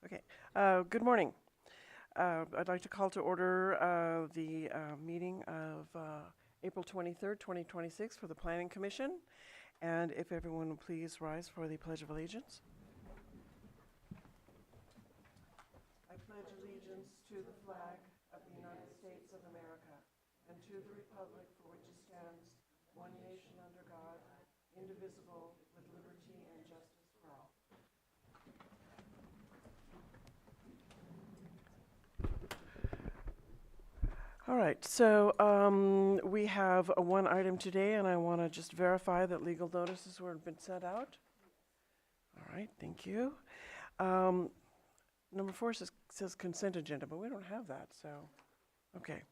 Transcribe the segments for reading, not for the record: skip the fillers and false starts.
Okay. Good morning. I'd like to call to order the meeting of April 23rd, 2026 for the Planning Commission. And if everyone will please rise for the Pledge of Allegiance. I pledge allegiance to the flag of the United States of America and to the republic for which it stands, one nation under God, indivisible, with liberty and justice for all. All right, so we have one item today, and I want to just verify that legal notices were been sent out. All right, thank you. Number 4 says consent agenda, but we don't have that, so, okay.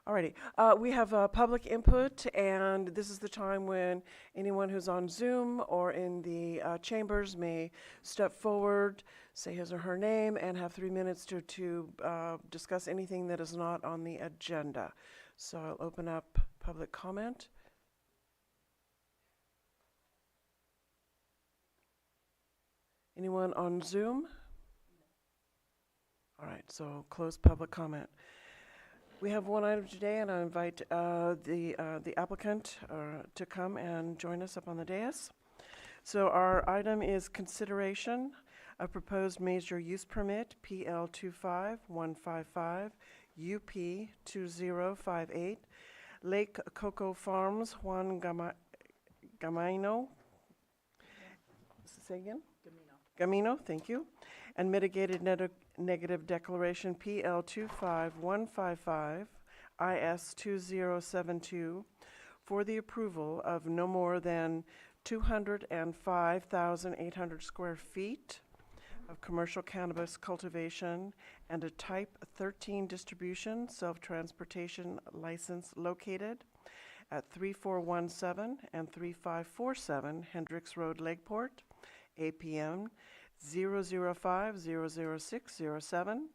Alrighty, we have public input, and this is the time when anyone who's on Zoom or in the chambers may step forward, say his or her name, and have 3 minutes to discuss anything that is not on the agenda. So I'll open up public comment. Anyone on Zoom? All right, so close public comment. We have one item today, and I invite the applicant to come and join us up on the dais. So our item is consideration of proposed major use permit, PL 25155, UP 2058, Lake Coco Farms, Juan Gamino. Say again? Gamino, thank you. And mitigated negative declaration PL 25155 IS 2072 for the approval of no more than 205,800 square feet of commercial cannabis cultivation and a type 13 distribution self-transportation license located at 3417 and 3547 Hendricks Road, Lakeport, APN 005-00607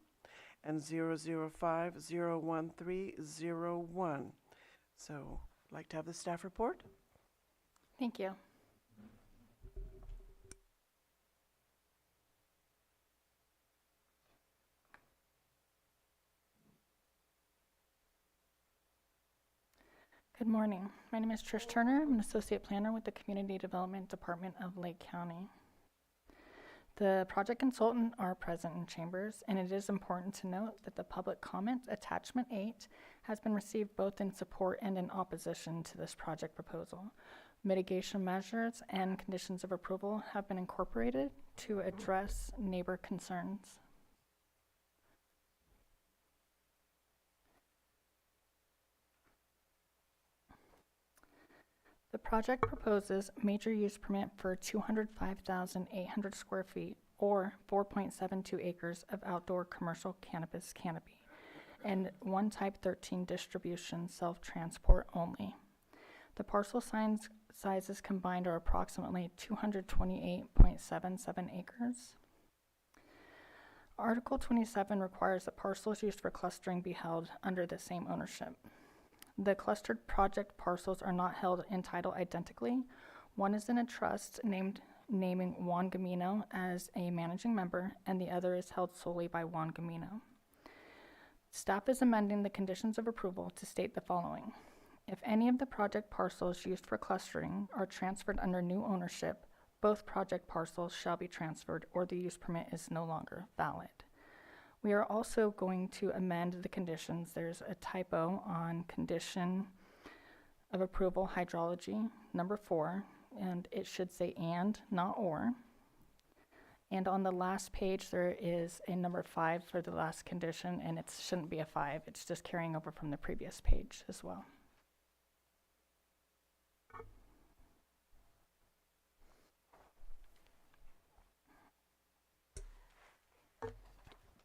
and 005-01301. So, I'd like to have the staff report. Thank you. Good morning. My name is Trish Turner. I'm an associate planner with the Community Development Department of Lake County. The project consultant are present in chambers, and it is important to note that the public comment attachment 8 has been received both in support and in opposition to this project proposal. Mitigation measures and conditions of approval have been incorporated to address neighbor concerns. The project proposes major use permit for 205,800 square feet or 4.72 acres of outdoor commercial cannabis canopy and one type 13 distribution self-transport only. The parcel sizes combined are approximately 228.77 acres. Article 27 requires that parcels used for clustering be held under the same ownership. The clustered project parcels are not held in title identically. One is in a trust naming Juan Gamino as a managing member, and the other is held solely by Juan Gamino. Staff is amending the conditions of approval to state the following. If any of the project parcels used for clustering are transferred under new ownership, both project parcels shall be transferred or the use permit is no longer valid. We are also going to amend the conditions. There's a typo on condition of approval hydrology, number 4, and it should say and, not or. And on the last page, there is a number 5 for the last condition, and it shouldn't be a 5. It's just carrying over from the previous page as well.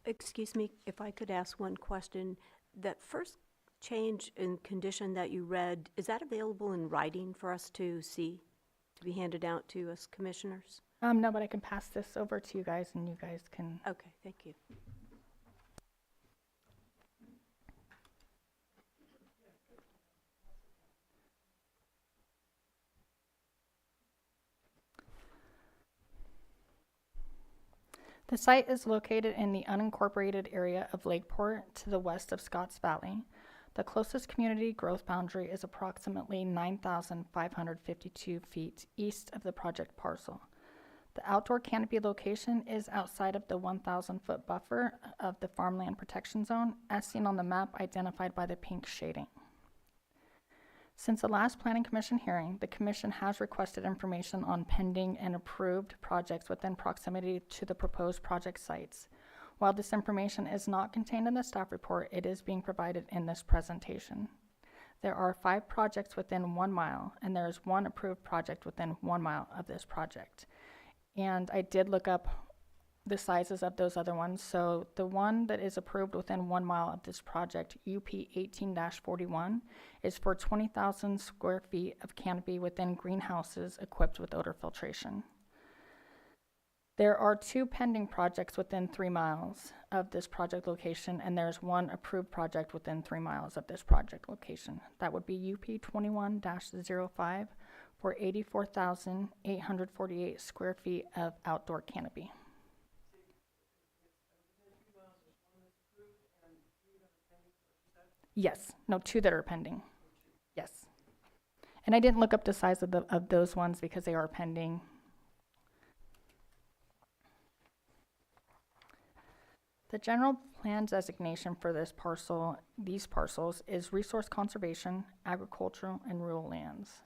Excuse me, if I could ask one question. That first change in condition that you read, is that available in writing for us to see, to be handed out to us commissioners? No, but I can pass this over to you guys, and you guys can. Okay, thank you. The site is located in the unincorporated area of Lakeport to the west of Scotts Valley. The closest community growth boundary is approximately 9,552 feet east of the project parcel. The outdoor canopy location is outside of the 1,000-foot buffer of the farmland protection zone, as seen on the map identified by the pink shading. Since the last Planning Commission hearing, the Commission has requested information on pending and approved projects within proximity to the proposed project sites. While this information is not contained in the staff report, it is being provided in this presentation. There are 5 projects within 1 mile, and there is 1 approved project within 1 mile of this project. And I did look up the sizes of those other ones. So the one that is approved within 1 mile of this project, UP 18-41, is for 20,000 square feet of canopy within greenhouses equipped with odor filtration. There are 2 pending projects within 3 miles of this project location, and there's 1 approved project within 3 miles of this project location. That would be UP 21-05 for 84,848 square feet of outdoor canopy. Yes, no, 2 that are pending. Yes. And I didn't look up the size of those ones because they are pending. The general plan designation for these parcels is resource conservation, agricultural, and rural lands.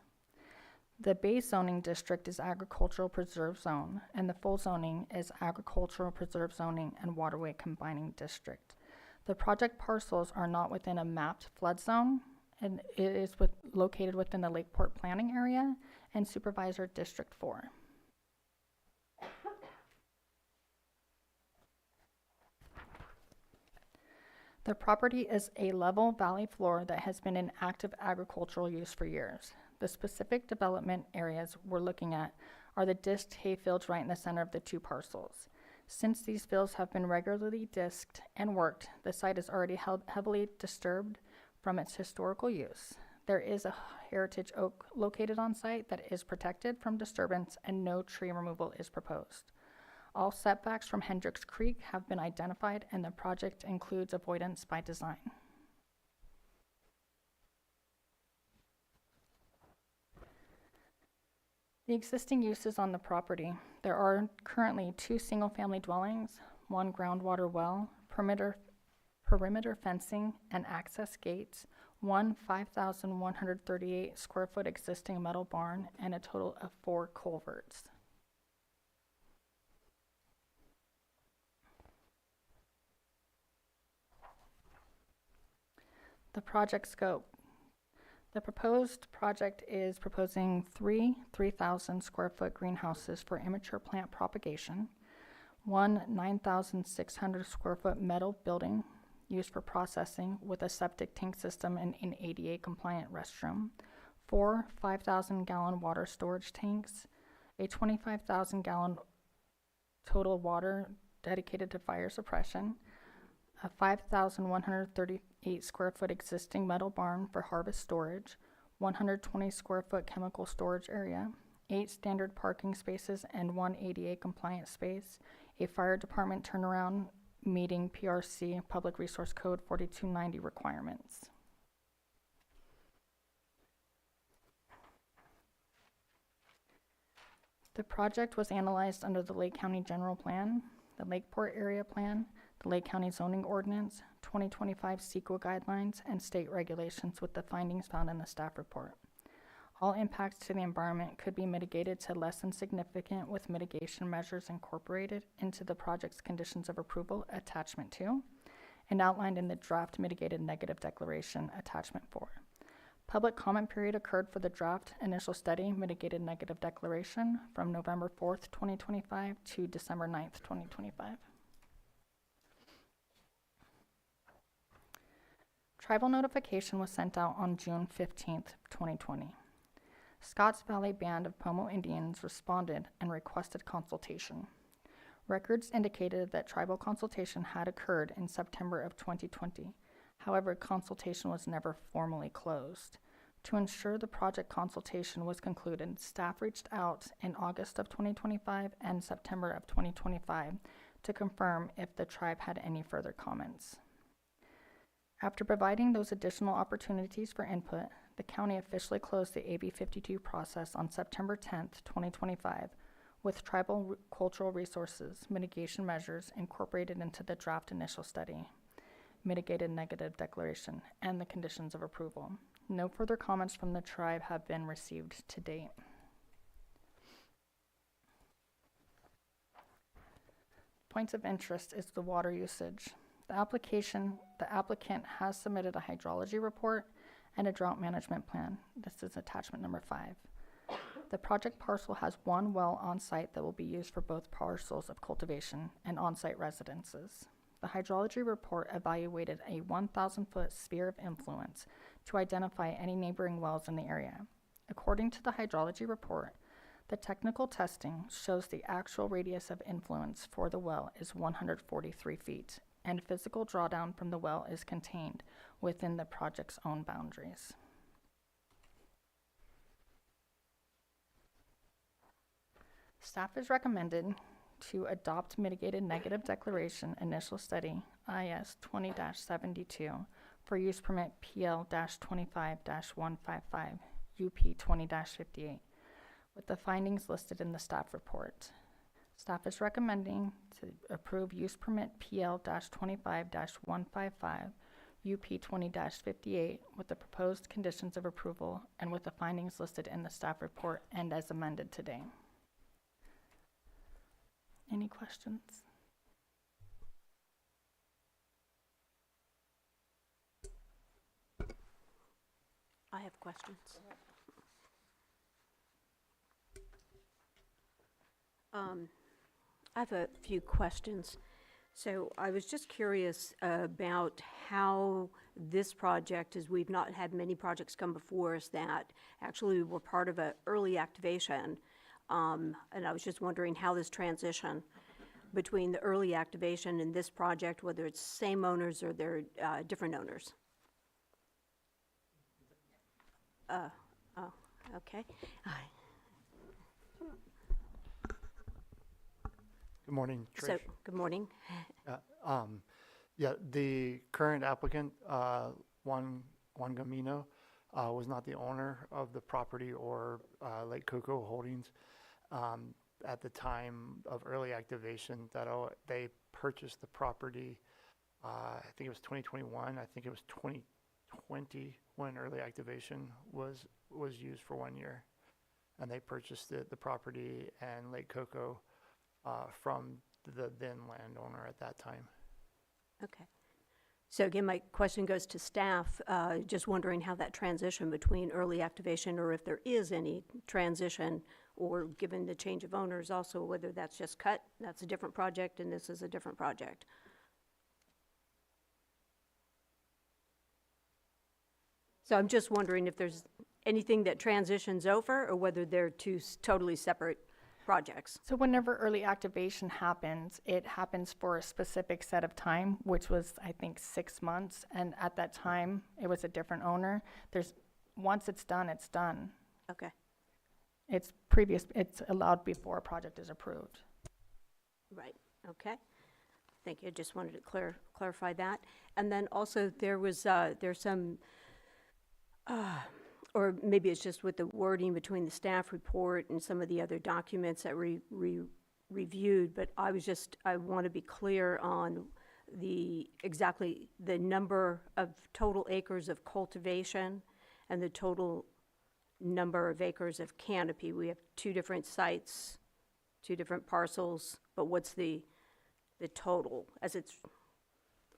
The base zoning district is agricultural preserve zone, and the full zoning is agricultural preserve zoning and waterway combining district. The project parcels are not within a mapped flood zone, and it is located within the Lakeport planning area and Supervisor District 4. The property is a level valley floor that has been in active agricultural use for years. The specific development areas we're looking at are the disked hay fields right in the center of the 2 parcels. Since these fields have been regularly disked and worked, the site is already heavily disturbed from its historical use. There is a heritage oak located on site that is protected from disturbance, and no tree removal is proposed. All setbacks from Hendricks Creek have been identified, and the project includes avoidance by design. The existing uses on the property. There are currently 2 single-family dwellings, 1 groundwater well, perimeter fencing and access gates, 1 5,138 square foot existing metal barn, and a total of 4 culverts. The project scope. The proposed project is proposing 3 3,000 square foot greenhouses for immature plant propagation, 1 9,600 square foot metal building used for processing with a septic tank system and an ADA compliant restroom, 4 5,000 gallon water storage tanks, a 25,000 gallon total water dedicated to fire suppression, a 5,138 square foot existing metal barn for harvest storage, 120 square foot chemical storage area, 8 standard parking spaces and 1 ADA compliant space, a fire department turnaround meeting PRC Public Resource Code 4290 requirements. The project was analyzed under the Lake County General Plan, the Lakeport Area Plan, the Lake County Zoning Ordinance, 2025 CEQA guidelines, and state regulations with the findings found in the staff report. All impacts to the environment could be mitigated to less than significant with mitigation measures incorporated into the project's conditions of approval, attachment 2, and outlined in the draft mitigated negative declaration, attachment 4. Public comment period occurred for the draft initial study mitigated negative declaration from November 4th, 2025 to December 9th, 2025. Tribal notification was sent out on June 15th, 2020. Scotts Valley Band of Pomo Indians responded and requested consultation. Records indicated that tribal consultation had occurred in September of 2020. However, consultation was never formally closed. To ensure the project consultation was concluded, staff reached out in August of 2025 and September of 2025 to confirm if the tribe had any further comments. After providing those additional opportunities for input, the county officially closed the AB 52 process on September 10th, 2025, with tribal cultural resources mitigation measures incorporated into the draft initial study, mitigated negative declaration, and the conditions of approval. No further comments from the tribe have been received to date. Points of interest is the water usage. The applicant has submitted a hydrology report and a drought management plan. This is attachment number 5. The project parcel has one well on site that will be used for both parcels of cultivation and on-site residences. The hydrology report evaluated a 1,000-foot sphere of influence to identify any neighboring wells in the area. According to the hydrology report, the technical testing shows the actual radius of influence for the well is 143 feet, and physical drawdown from the well is contained within the project's own boundaries. Staff is recommended to adopt mitigated negative declaration initial study IS 20-72 for use permit PL-25-155 UP 20-58 with the findings listed in the staff report. Staff is recommending to approve use permit PL-25-155 UP 20-58 with the proposed conditions of approval and with the findings listed in the staff report and as amended today. Any questions? I have questions. I have a few questions. So I was just curious about how this project, as we've not had many projects come before us that actually were part of an early activation. And I was just wondering how this transition between the early activation and this project, whether it's same owners or they're different owners. Oh, okay. Good morning, Trish. So, good morning. Yeah, the current applicant, Juan Gamino, was not the owner of the property or Lake Coco Holdings. At the time of early activation, they purchased the property, I think it was 2021, I think it was 2020 when early activation was used for 1 year. And they purchased the property and Lake Coco from the then landowner at that time. Okay. So again, my question goes to staff, just wondering how that transition between early activation, or if there is any transition, or given the change of owners also, whether that's just cut, that's a different project, and this is a different project. So I'm just wondering if there's anything that transitions over, or whether they're two totally separate projects. So whenever early activation happens, it happens for a specific set of time, which was, I think, 6 months. And at that time, it was a different owner. Once it's done, it's done. Okay. It's allowed before a project is approved. Right. Okay. Thank you. I just wanted to clarify that. And then also there's some, or maybe it's just with the wording between the staff report and some of the other documents that we reviewed, but I want to be clear on exactly the number of total acres of cultivation and the total number of acres of canopy. We have 2 different sites, 2 different parcels, but what's the total as it's,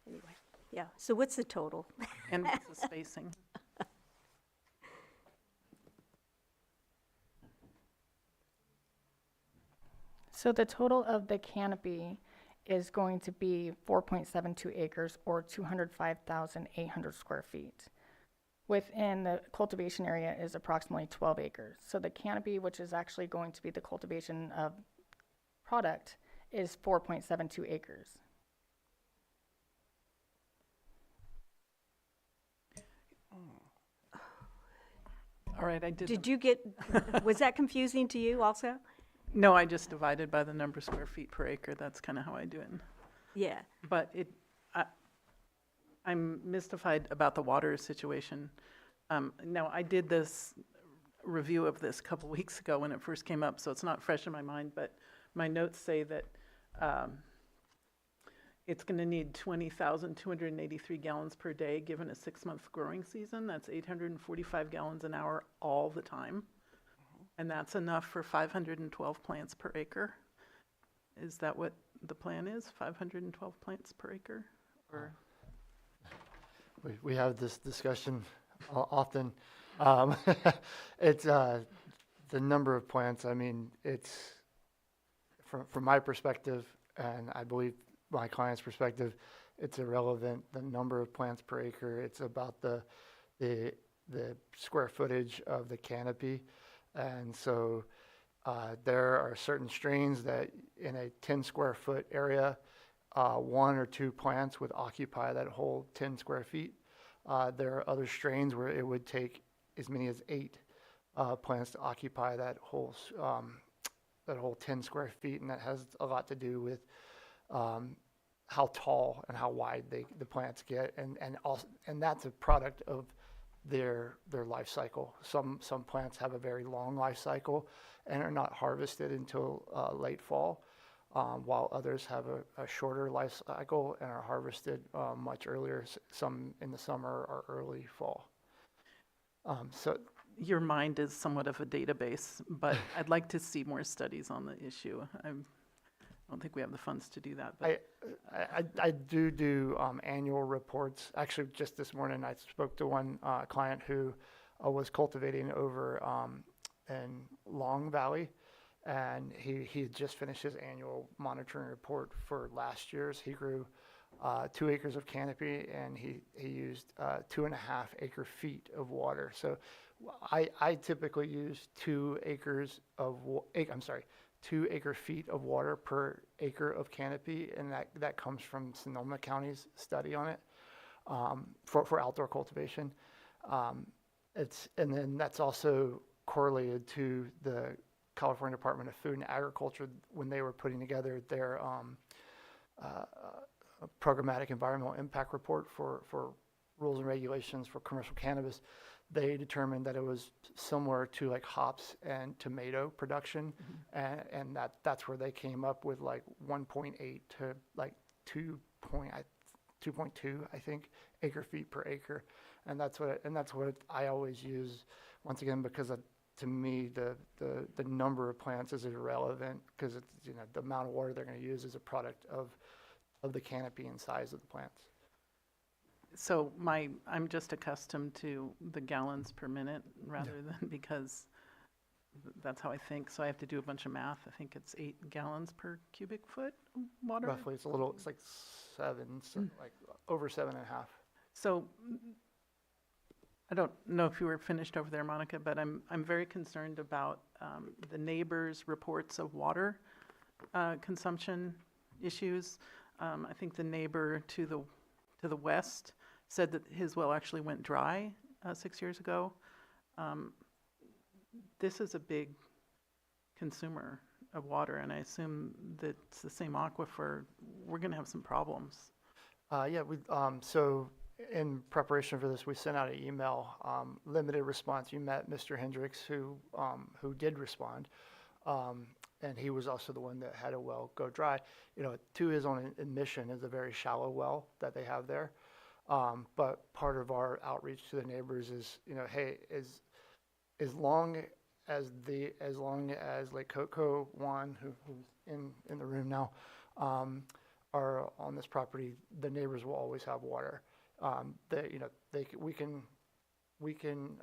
anyway, yeah. So what's the total? And what's the spacing? So the total of the canopy is going to be 4.72 acres or 205,800 square feet. Within the cultivation area is approximately 12 acres. So the canopy, which is actually going to be the cultivation of product, is 4.72 acres. All right, I did. Did you get, was that confusing to you also? No, I just divided by the number of square feet per acre. That's kind of how I do it. Yeah, But I'm mystified about the water situation. Now, I did this review of this a couple weeks ago when it first came up, so it's not fresh in my mind, but my notes say that it's going to need 20,283 gallons per day given a 6-month growing season. That's 845 gallons an hour all the time. And that's enough for 512 plants per acre. Is that what the plan is, 512 plants per acre? Or We have this discussion often. It's the number of plants. I mean, it's from my perspective, and I believe my client's perspective, it's irrelevant. The number of plants per acre. It's about the square footage of the canopy, and so there are certain strains that in a 10 square foot area, 1 or 2 plants would occupy that whole 10 square feet. There are other strains where it would take as many as 8 plants to occupy that whole 10 square feet, and that has a lot to do with how tall and how wide the plants get, and that's a product of their life cycle. Some plants have a very long life cycle and are not harvested until late fall, while others have a shorter life cycle and are harvested much earlier, some in the summer or early fall. So your mind is somewhat of a database, but I'd like to see more studies on the issue. I don't think we have the funds to do that. But I do annual reports. Actually, just this morning I spoke to one client who was cultivating over in Long Valley, and he had just finished his annual monitoring report for last year's. He grew 2 acres of canopy, and he used 2.5 acre feet of water. So I typically use 2 acre feet of water per acre of canopy, and that comes from Sonoma County's study on it for outdoor cultivation. And then that's also correlated to the California Department of Food and Agriculture when they were putting together their programmatic environmental impact report for rules and regulations for commercial cannabis. They determined that it was similar to like hops and tomato production, and that's where they came up with like 1.8 to like 2.2, I think, acre feet per acre, and that's what I always use, once again, because to me the number of plants is irrelevant, because it's, the amount of water they're going to use is a product of the canopy and size of the plants. so I'm just accustomed to the gallons per minute rather than, because that's how I think. So I have to do a bunch of math. I think it's 8 gallons per cubic foot of water. Roughly, it's like 7, so like over 7.5. So I don't know if you were finished over there, Monica, but I'm very concerned about the neighbors' reports of water consumption issues. I think the neighbor to the west said that his well actually went dry 6 years ago. This is a big consumer of water, and I assume that it's the same aquifer. We're going to have some problems. So in preparation for this, we sent out an email, limited response. You met Mr. Hendricks, who did respond, and he was also the one that had a well go dry. To his own admission, is a very shallow well that they have there. But part of our outreach to the neighbors is, hey, as long as Lake Coco one, who's in the room now, are on this property, the neighbors will always have water. We can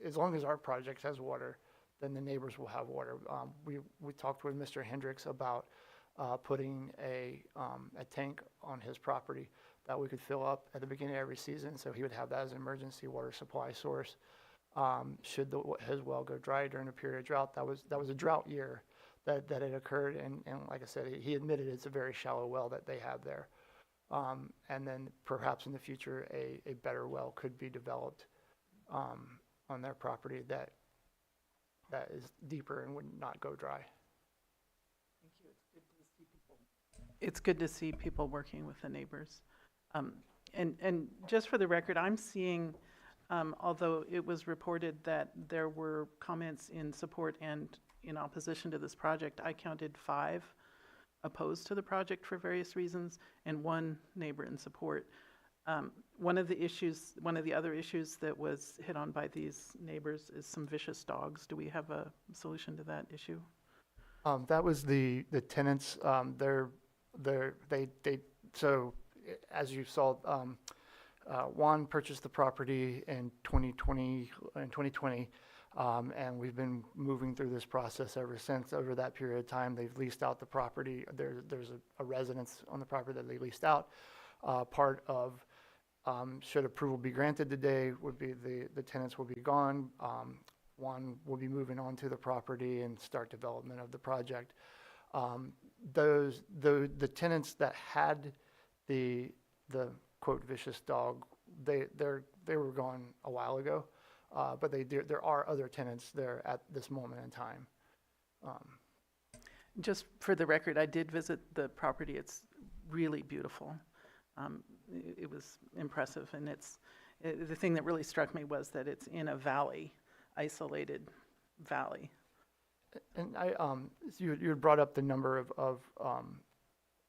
as long as our project has water, then the neighbors will have water. We talked with Mr. Hendricks about putting a tank on his property that we could fill up at the beginning of every season, so he would have that as an emergency water supply source. Should his well go dry during a period of drought, that was a drought year that it occurred, and like I said, he admitted it's a very shallow well that they have there. And then perhaps in the future, a better well could be developed on their property that is deeper and would not go dry. It's good to see people working with the neighbors. And just for the record, I'm seeing, although it was reported that there were comments in support and in opposition to this project, I counted 5 opposed to the project for various reasons and 1 neighbor in support. One of the other issues that was hit on by these neighbors is some vicious dogs. Do we have a solution to that issue? That was the tenants, so as you saw, Juan purchased the property in 2020, and we've been moving through this process ever since. Over that period of time, they've leased out the property. There's a residence on the property that they leased out. Part of, should approval be granted today, would be the tenants will be gone. One will be moving on to the property and start development of the project. The tenants that had the quote vicious dog, they were gone a while ago, but there are other tenants there at this moment in time. Just for the record, I did visit the property. It's really beautiful. It was impressive, and the thing that really struck me was that it's in a valley, isolated valley. And you had brought up the number of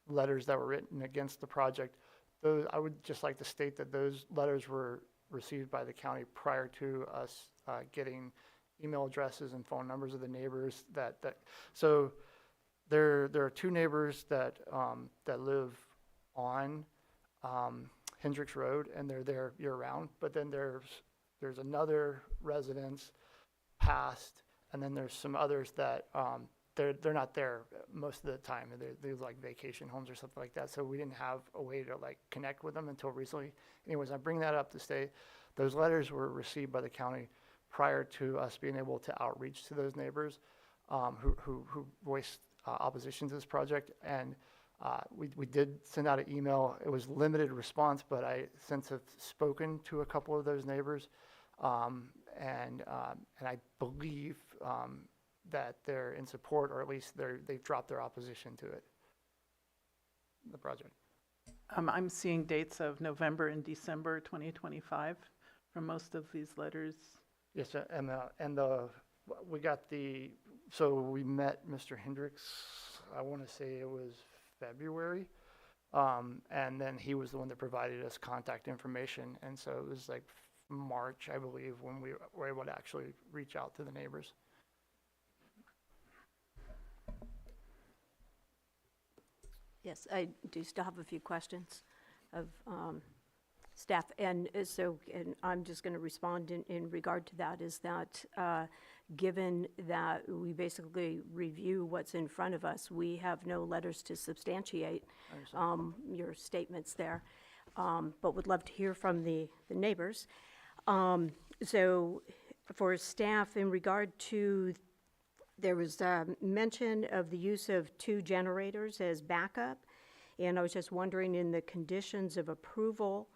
letters that were written against the project. I would just like to state that those letters were received by the county prior to us getting email addresses and phone numbers of the neighbors. So there are 2 neighbors that live on Hendricks Road, and they're there year round. But then there's another residence past, and then there's some others that they're not there most of the time. They're like vacation homes or something like that. So we didn't have a way to like connect with them until recently. Anyways, I bring that up to say those letters were received by the county prior to us being able to outreach to those neighbors who voiced opposition to this project. And we did send out an email. It was limited response, but I since have spoken to a couple of those neighbors, and I believe that they're in support, or at least they've dropped their opposition to it, the project. I'm seeing dates of November and December 2025 from most of these letters. Yes, we got so we met Mr. Hendricks, I want to say it was February, and then he was the one that provided us contact information, and so it was like March, I believe, when we were able to actually reach out to the neighbors. Yes, I do still have a few questions of staff. And I'm just going to respond in regard to that, is that given that we basically review what's in front of us, we have no letters to substantiate your statements there, but would love to hear from the neighbors. So for staff, in regard to, there was mention of the use of 2 generators as backup, and I was just wondering, in the conditions of approval,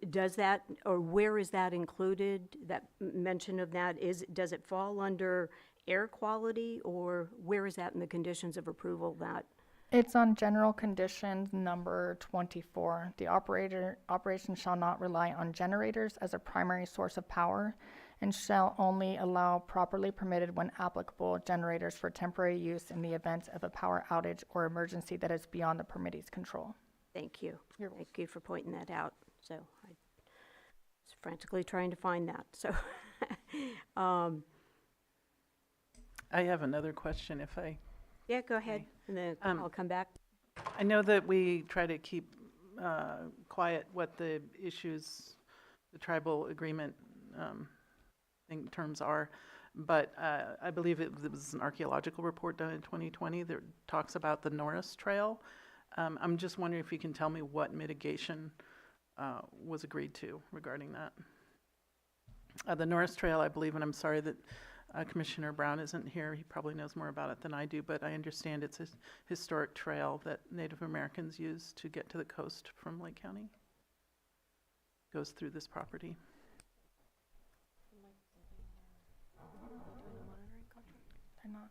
does that, or where is that included, that mention of that? Does it fall under air quality, or where is that in the conditions of approval that? It's on general conditions number 24. The operation shall not rely on generators as a primary source of power, and shall only allow properly permitted, when applicable, generators for temporary use in the event of a power outage or emergency that is beyond the permittee's control. Thank you. Thank you for pointing that out. So I was frantically trying to find that. So I have another question if I... yeah, go ahead, and then I'll come back. I know that we try to keep quiet what the issues, the tribal agreement terms are, but I believe it was an archaeological report done in 2020 that talks about the Norris Trail. I'm just wondering if you can tell me what mitigation was agreed to regarding that. The Norris Trail, I believe, and I'm sorry that Commissioner Brown isn't here. He probably knows more about it than I do, but I understand it's a historic trail that Native Americans use to get to the coast from Lake County. Goes through this property. They're not.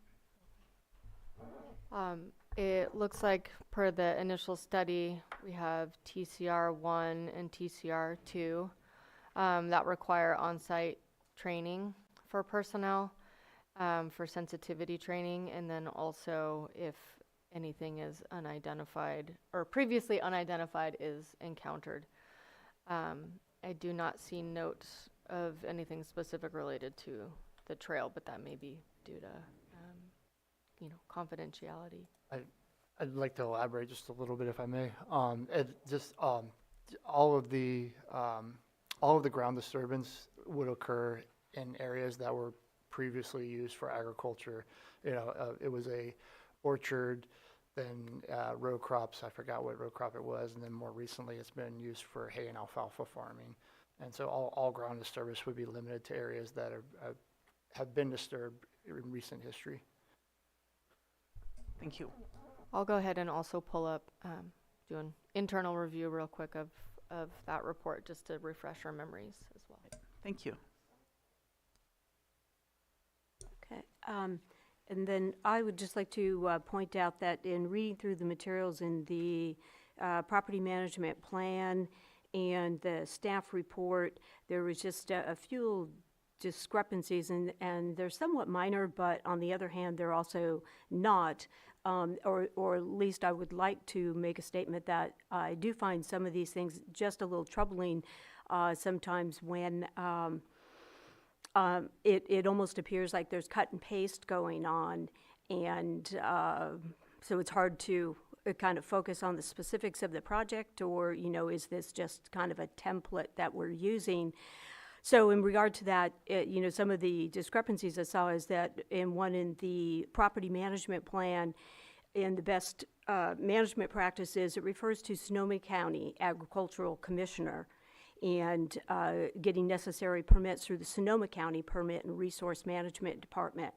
It looks like per the initial study, we have TCR 1 and TCR 2 that require on-site training for personnel, for sensitivity training, and then also if anything is unidentified or previously unidentified is encountered. I do not see notes of anything specific related to the trail, but that may be due to, confidentiality. I'd like to elaborate just a little bit if I may. All of the ground disturbance would occur in areas that were previously used for agriculture. It was a orchard, then row crops, I forgot what row crop it was, and then more recently it's been used for hay and alfalfa farming. And so all ground disturbance would be limited to areas that have been disturbed in recent history. Thank you. I'll go ahead and also pull up, do an internal review real quick of that report just to refresh our memories as well. Thank you. Okay. And then I would just like to point out that in reading through the materials in the property management plan and the staff report, there was just a few discrepancies, and they're somewhat minor, but on the other hand, they're also not. Or at least I would like to make a statement that I do find some of these things just a little troubling sometimes when it almost appears like there's cut and paste going on, and so it's hard to kind of focus on the specifics of the project, or, is this just kind of a template that we're using? So in regard to that, some of the discrepancies I saw is that in the property management plan, in the best management practices, it refers to Sonoma County Agricultural Commissioner and getting necessary permits through the Sonoma County Permit and Resource Management Department.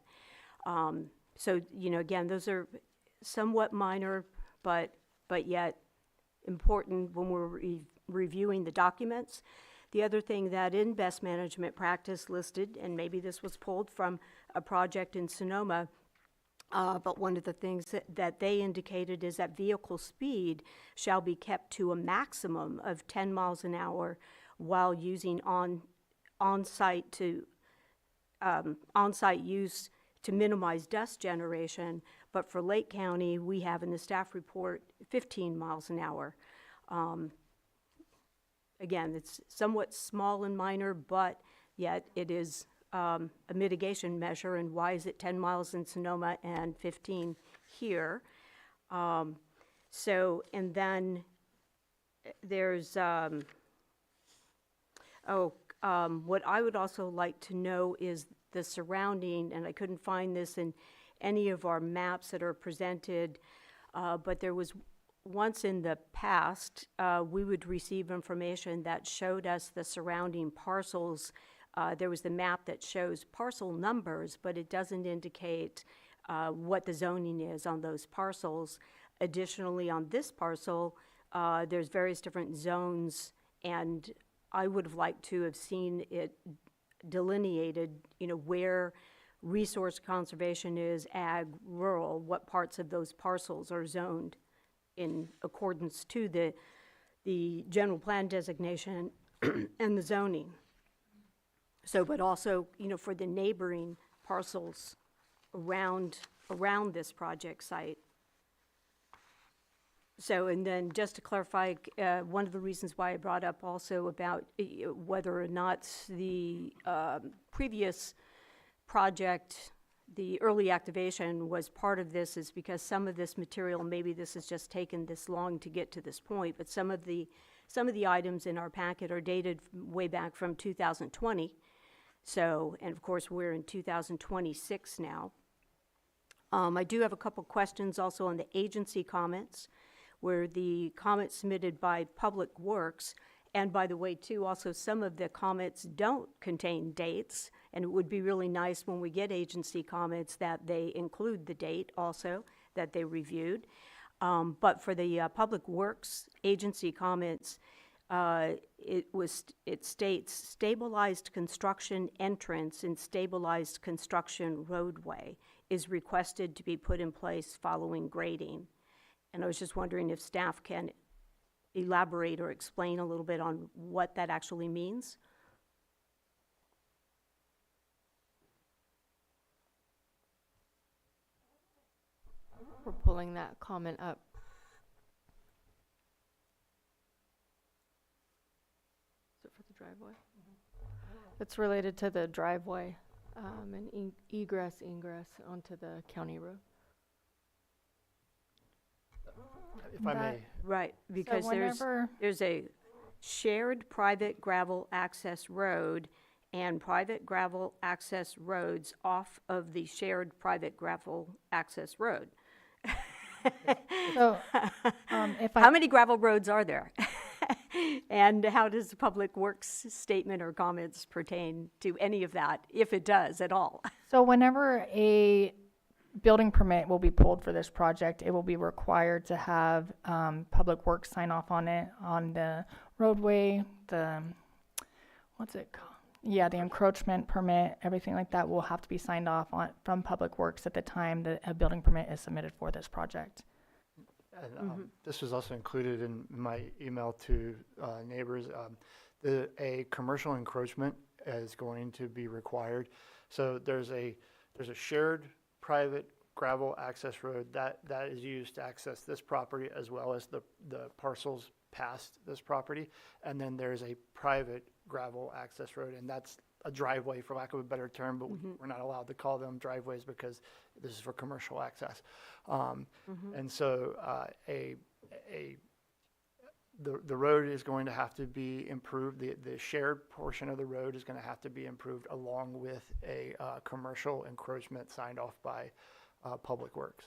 So, again, those are somewhat minor, but yet important when we're reviewing the documents. The other thing that in best management practice listed, and maybe this was pulled from a project in Sonoma, but one of the things that they indicated is that vehicle speed shall be kept to a maximum of 10 miles an hour while using on-site use to minimize dust generation. But for Lake County, we have in the staff report 15 miles an hour. Again, it's somewhat small and minor, but yet it is a mitigation measure. And why is it 10 miles in Sonoma and 15 here? And then there's, what I would also like to know is the surrounding, and I couldn't find this in any of our maps that are presented, but there was once in the past, we would receive information that showed us the surrounding parcels. There was the map that shows parcel numbers, but it doesn't indicate what the zoning is on those parcels. Additionally, on this parcel, there's various different zones, and I would have liked to have seen it delineated, where resource conservation is ag, rural, what parts of those parcels are zoned in accordance to the general plan designation and the zoning. So, but also, for the neighboring parcels around this project site. So, and then just to clarify, one of the reasons why I brought up also about whether or not the previous project, the early activation, was part of this is because some of this material, maybe this has just taken this long to get to this point, but some of the items in our packet are dated way back from 2020. So, and of course, we're in 2026 now. I do have a couple questions also on the agency comments, where the comments submitted by Public Works, and by the way, too, also some of the comments don't contain dates, and it would be really nice when we get agency comments that they include the date also that they reviewed. But for the Public Works agency comments, it states stabilized construction entrance and stabilized construction roadway is requested to be put in place following grading. And I was just wondering if staff can elaborate or explain a little bit on what that actually means? We're pulling that comment up. Is it for the driveway? It's related to the driveway, and egress, ingress onto the county road. If I That- may, Right, So because whenever, there's a shared private gravel access road and private gravel access roads off of the shared private gravel access road. so, if How I, many gravel roads are there? And how does the Public Works statement or comments pertain to any of that, if it does at all? so whenever a building permit will be pulled for this project, it will be required to have, Public Works sign off on it, on the roadway, what's it called? Yeah, the encroachment permit, everything like that will have to be signed off on, from Public Works at the time that a building permit is submitted for this project. and this was also included in my email to neighbors. A commercial encroachment is going to be required. So there's a shared private gravel access road that is used to access this property as well as the parcels past this property. And then there's a private gravel access road, and that's a driveway, for lack of a better term, but we're not allowed to call them driveways because this is for commercial access. And so the road is going to have to be improved. The shared portion of the road is going to have to be improved along with a commercial encroachment signed off by Public Works.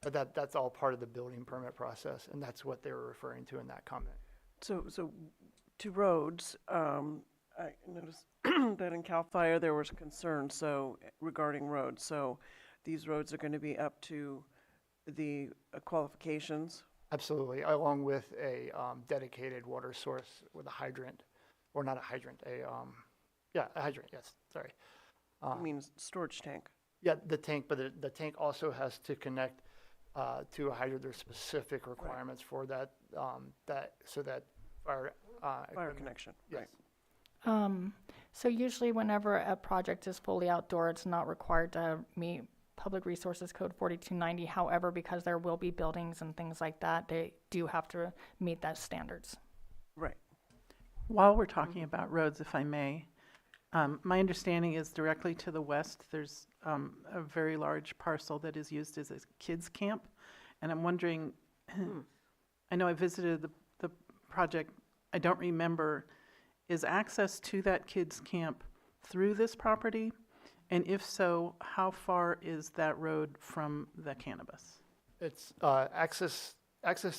But that's all part of the building permit process, and that's what they were referring to in that comment. So to roads, I noticed that in CAL FIRE there was concern, so regarding roads. So these roads are going to be up to the qualifications. Absolutely, along with a dedicated water source with a hydrant, or not a hydrant, a hydrant, yes, sorry. I mean, storage tank. Yeah, the tank, but the tank also has to connect to a hydrant. There's specific requirements for that, so that fire. Fire equipment- connection, Yes. right. So usually whenever a project is fully outdoor, it's not required to meet Public Resources Code 4290. However, because there will be buildings and things like that, they do have to meet those standards. Right. While we're talking about roads, if I may, my understanding is directly to the west, there's a very large parcel that is used as a kids' camp. And I'm wondering, I know I visited the project, I don't remember, is access to that kids' camp through this property? And if so, how far is that road from the cannabis? It's access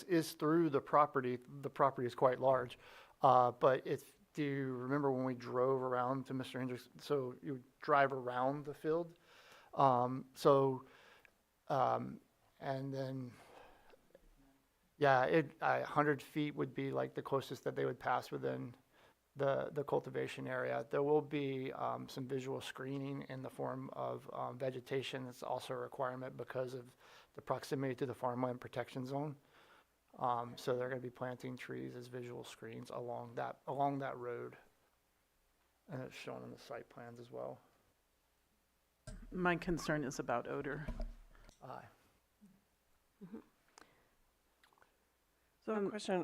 is through the property. The property is quite large, but do you remember when we drove around to Mr. Hendricks? So you drive around the field, and then 100 feet would be like the closest that they would pass within the cultivation area. There will be some visual screening in the form of vegetation. It's also a requirement because of the proximity to the farmland protection zone. So they're going to be planting trees as visual screens along that road, and it's shown in the site plans as well. My concern is about odor. So a question,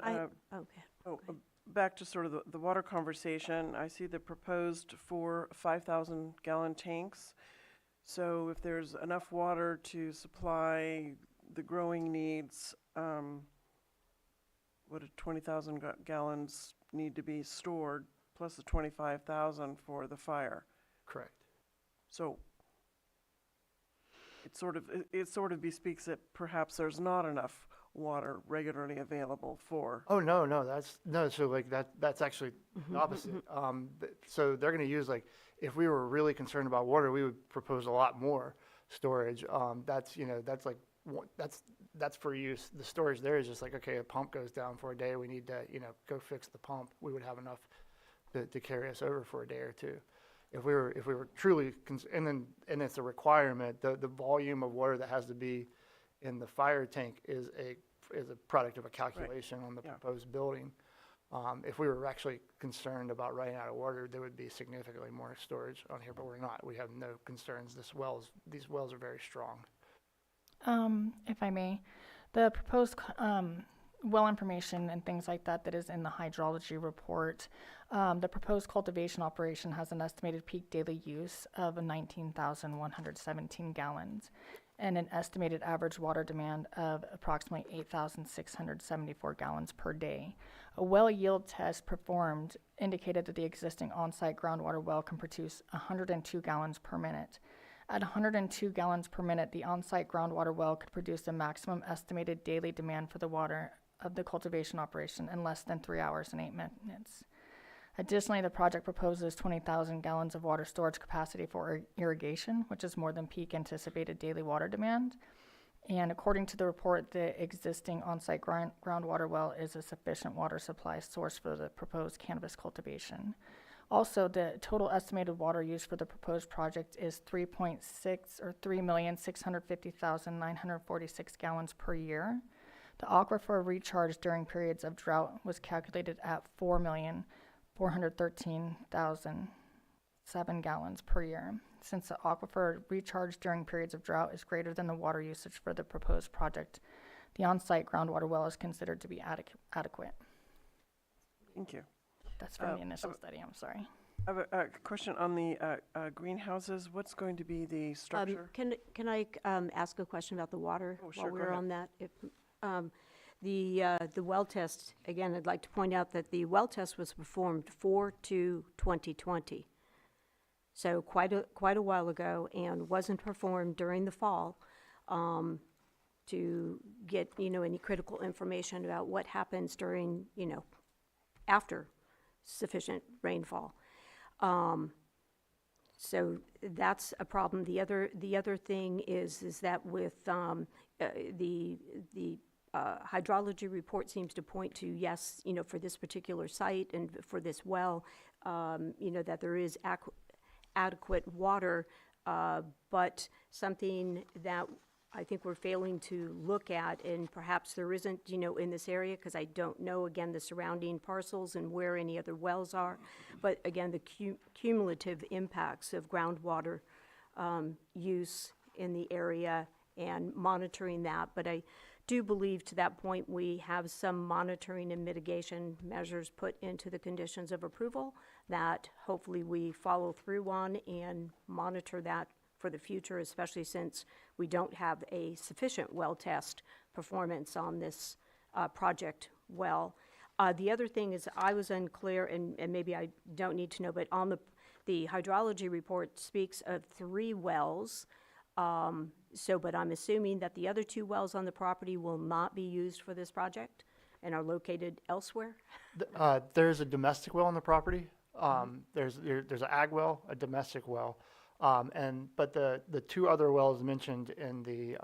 Okay. back to sort of the water conversation. I see the proposed 4 5,000-gallon tanks. So if there's enough water to supply the growing needs, what, 20,000 gallons need to be stored, plus the 25,000 for the fire. Correct. So it sort of bespeaks that perhaps there's not enough water regularly available for. Oh, no, so like that's actually the opposite. So they're going to use, like, if we were really concerned about water, we would propose a lot more storage. That's for use. The storage there is just like, okay, a pump goes down for a day, we need to, go fix the pump. We would have enough to carry us over for a day or two. if we were truly, and it's a requirement, the volume of water that has to be in the fire tank is a product of a calculation on the Yeah. proposed building. If we were actually concerned about running out of water, there would be significantly more storage on here, but we're not. We have no concerns. These wells are very strong. If I may, the proposed well information and things like that is in the hydrology report. The proposed cultivation operation has an estimated peak daily use of 19,117 gallons and an estimated average water demand of approximately 8,674 gallons per day. A well yield test performed indicated that the existing on-site groundwater well can produce 102 gallons per minute. At 102 gallons per minute, the on-site groundwater well could produce the maximum estimated daily demand for the water of the cultivation operation in less than 3 hours and 8 minutes. Additionally, the project proposes 20,000 gallons of water storage capacity for irrigation, which is more than peak anticipated daily water demand. And according to the report, the existing on-site groundwater well is a sufficient water supply source for the proposed cannabis cultivation. Also, the total estimated water use for the proposed project is 3,650,946 gallons per year. The aquifer recharge during periods of drought was calculated at 4,413,007 gallons per year. Since the aquifer recharge during periods of drought is greater than the water usage for the proposed project, the on-site groundwater well is considered to be adequate. Thank you. That's from the initial study, I'm sorry. I have a question on the greenhouses. What's going to be the structure? Can I ask a question about the water Oh, sure, while go we're ahead. on that? If, the well test, again, I'd like to point out that the well test was performed 4/2/2020. So quite a while ago, and wasn't performed during the fall to get, any critical information about what happens during, after sufficient rainfall. So that's a problem. The other thing is that with the hydrology report seems to point to, yes, for this particular site and for this well, that there is adequate water, but something that I think we're failing to look at, and perhaps there isn't, in this area, because I don't know, again, the surrounding parcels and where any other wells are, but again, the cumulative impacts of groundwater use in the area and monitoring that. But I do believe to that point we have some monitoring and mitigation measures put into the conditions of approval that hopefully we follow through on and monitor that for the future, especially since we don't have a sufficient well test performance on this project well. The other thing is I was unclear, and maybe I don't need to know, but on the hydrology report speaks of 3 wells. But I'm assuming that the other 2 wells on the property will not be used for this project and are located elsewhere? There's a domestic well on the property. There's an ag well, a domestic well. But the 2 other wells mentioned in the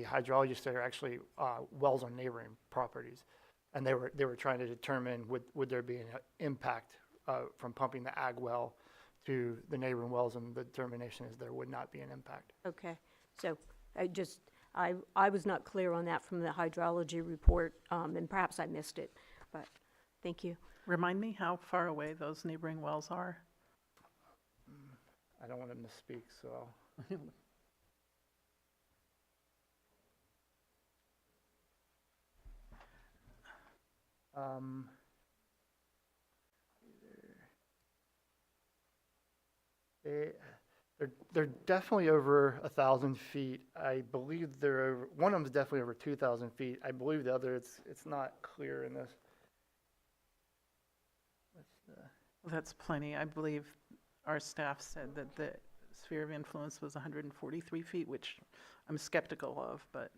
hydrology study are actually wells on neighboring properties, and they were trying to determine would there be an impact from pumping the ag well to the neighboring wells, and the determination is there would not be an impact. Okay, so I was not clear on that from the hydrology report, and perhaps I missed it, but thank you. Remind me how far away those neighboring wells are? I don't want to misspeak, so they're definitely over 1,000 feet. I believe one of them is definitely over 2,000 feet. I believe the other, it's not clear in this. Well, that's plenty. I believe our staff said that the sphere of influence was 143 feet, which I'm skeptical of, but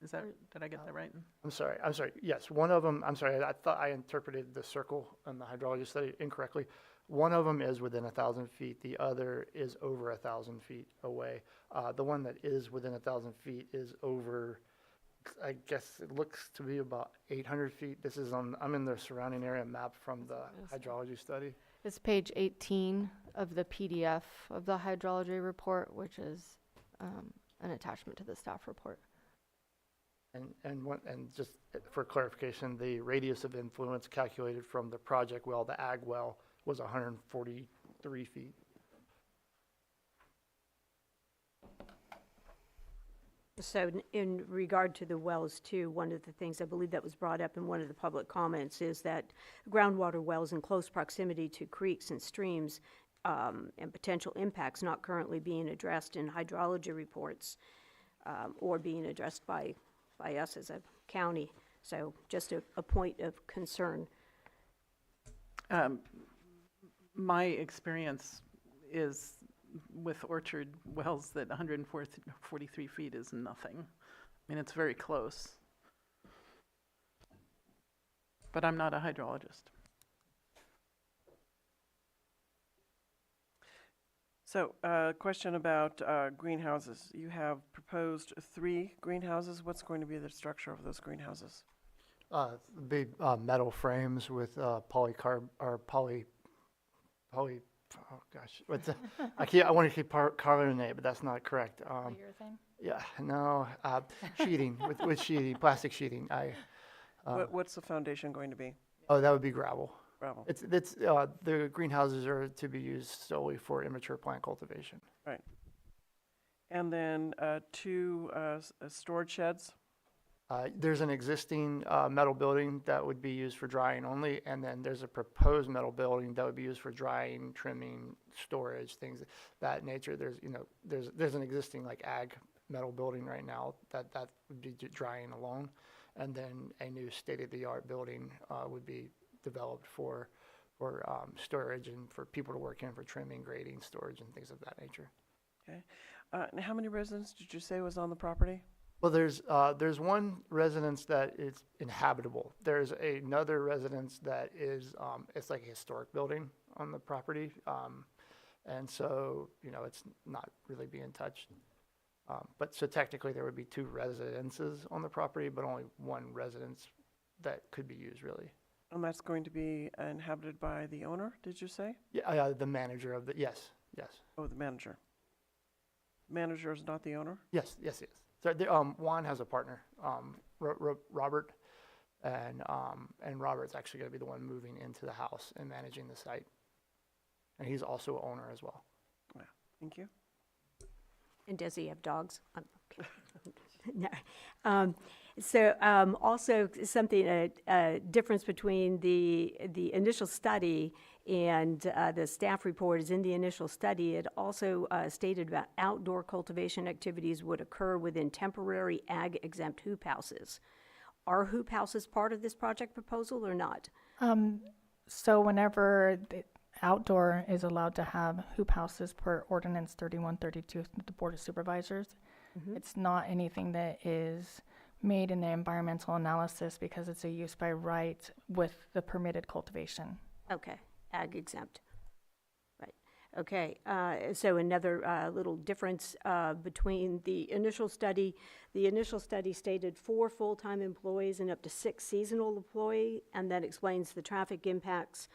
did I get that right? I'm sorry. Yes, one of them, I'm sorry, I thought I interpreted the circle in the hydrology study incorrectly. One of them is within 1,000 feet. The other is over 1,000 feet away. The one that is within 1,000 feet is over, I guess it looks to be about 800 feet. I'm in the surrounding area map from the hydrology study. It's page 18 of the PDF of the hydrology report, which is an attachment to the staff report. And just for clarification, the radius of influence calculated from the project well, the ag well, was 143 feet. So in regard to the wells too, one of the things I believe that was brought up in one of the public comments is that groundwater wells in close proximity to creeks and streams and potential impacts not currently being addressed in hydrology reports or being addressed by us as a county. So just a point of concern. My experience is with orchard wells that 143 feet is nothing. I mean, it's very close. But I'm not a hydrologist. So, question about greenhouses. You have proposed 3 greenhouses. What's going to be the structure of those greenhouses? Big metal frames with polycarb or poly. Oh gosh, what's that? I want to keep carbonate, but that's not correct. Polyurethane? Yeah, no, sheeting with sheeting, plastic sheeting. What's the foundation going to be? Oh, that would be gravel. Gravel. It's the greenhouses are to be used solely for immature plant cultivation. Right. And then 2 storage sheds. There's an existing metal building that would be used for drying only, and then there's a proposed metal building that would be used for drying, trimming, storage, things of that nature. There's an existing like ag metal building right now that would be drying alone, and then a new state-of-the-art building would be developed for storage and for people to work in for trimming, grading, storage, and things of that nature. Okay. And how many residents did you say was on the property? Well, there's one residence that is inhabitable. There's another residence that is it's like a historic building on the property, and so it's not really being touched. But so technically there would be 2 residences on the property, but only 1 residence that could be used really. And that's going to be inhabited by the owner, did you say? Yeah, the manager of the yes. Oh, the manager. Manager is not the owner? Yes. So Juan has a partner, Robert, and Robert's actually going to be the one moving into the house and managing the site, and he's also an owner as well. Yeah. Thank you. And does he have dogs? Okay. No. Also something, a difference between the initial study and the staff report is in the initial study. It also stated about outdoor cultivation activities would occur within temporary ag exempt hoop houses. Are hoop houses part of this project proposal or not? So whenever the outdoor is allowed to have hoop houses per ordinance 3132 with the Board of Supervisors, it's not anything that is made in the environmental analysis because it's a use by right with the permitted cultivation. Okay, ag exempt. Right. Okay, so another little difference between the initial study. The initial study stated 4 full-time employees and up to 6 seasonal employees, and that explains the traffic impacts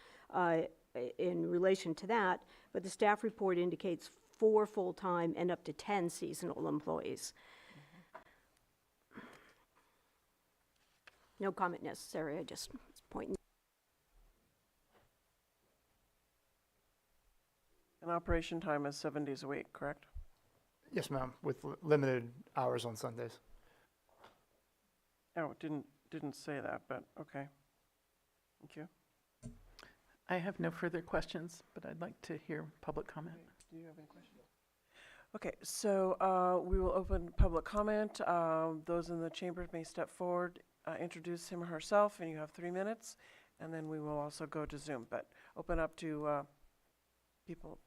in relation to that. But the staff report indicates 4 full-time and up to 10 seasonal employees. No comment necessary, I just was pointing. And operation time is 7 days a week, correct? Yes, ma'am, with limited hours on Sundays. Oh, it didn't say that, but okay. Thank you. I have no further questions, but I'd like to hear public comment. Do you have any questions? Okay, so we will open public comment. Those in the chamber may step forward, introduce him or herself, and you have 3 minutes. And then we will also go to Zoom, but open up to people.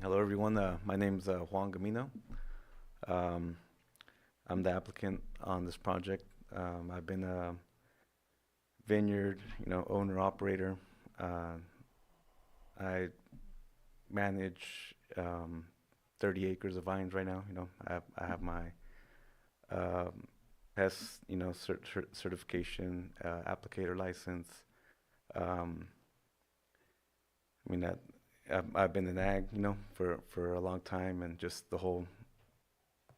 Hello, everyone. My name is Juan Gamino. I'm the applicant on this project. I've been a vineyard, owner operator. I manage 30 acres of vines right now. I have my PES, certification, applicator license. I mean, I've been in ag, for a long time, and just the whole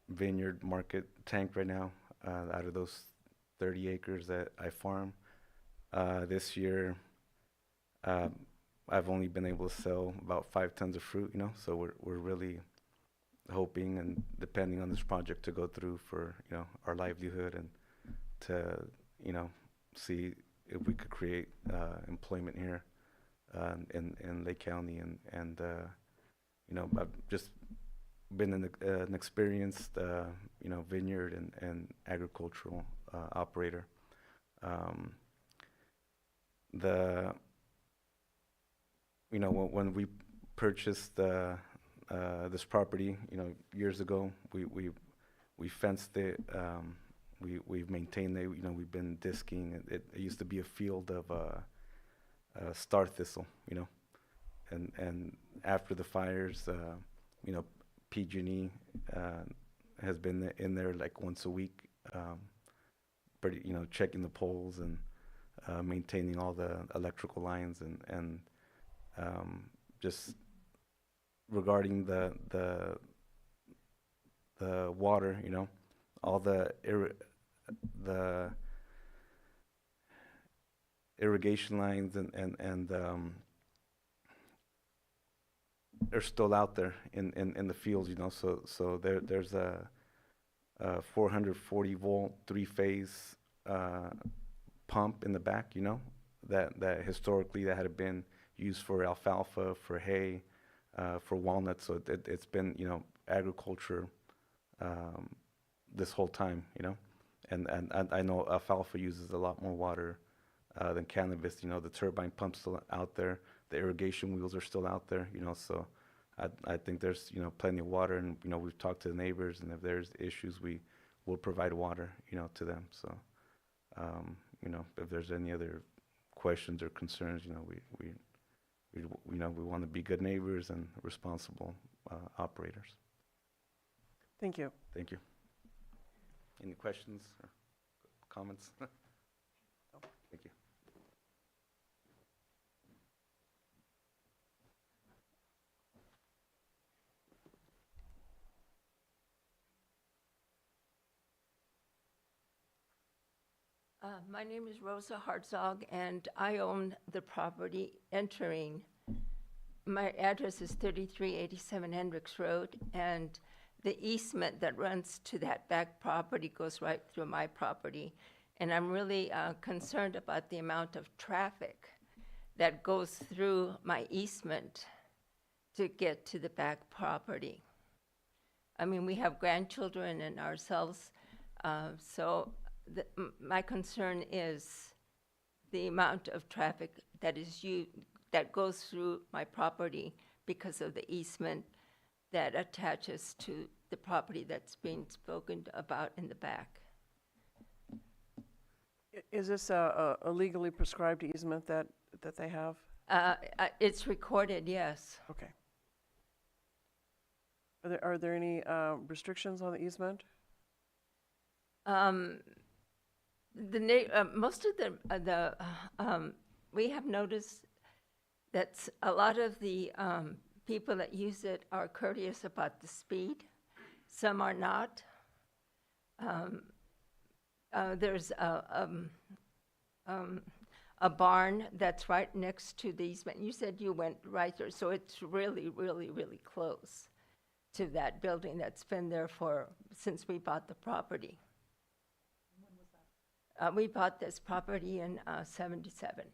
vineyard market tanked right now. Out of those 30 acres that I farm, this year, I've only been able to sell about 5 tons of fruit, so we're really hoping and depending on this project to go through for, our livelihood, and to, see if we could create employment here in Lake County, and I've just been an experienced vineyard and agricultural operator. When we purchased this property, years ago, we fenced it. We've maintained it. We've been disking. It used to be a field of star thistle, and after the fires, PG&E has been in there like once a week, checking the poles and maintaining all the electrical lines, and just regarding the water, all the irrigation lines and they're still out there in the fields, so there's a 440 volt 3-phase pump in the back, that historically that had been used for alfalfa, for hay, for walnuts. So it's been, agriculture this whole time, and I know alfalfa uses a lot more water than cannabis. The turbine pump's still out there, the irrigation wheels are still out there, so I think there's, plenty of water, and, we've talked to the neighbors, and if there's issues, we will provide water, to them. So, if there's any other questions or concerns, we want to be good neighbors and responsible operators. Thank you. Thank you. Any questions or comments? Thank you. My name is Rosa Hartzog, and I own the property entering. My address is 3387 Hendricks Road, and the easement that runs to that back property goes right through my property. And I'm really concerned about the amount of traffic that goes through my easement to get to the back property. I mean, we have grandchildren and ourselves, so my concern is the amount of traffic that goes through my property because of the easement that attaches to the property that's being spoken about in the back. Is this a legally prescribed easement that they have? It's recorded, yes. Okay. Are there any restrictions on the easement? Most of we have noticed that a lot of the people that use it are courteous about the speed. Some are not. There's a barn that's right next to the easement. You said you went right there, so it's really, really, really close to that building that's been there since we bought the property. When was that? We bought this property in '77.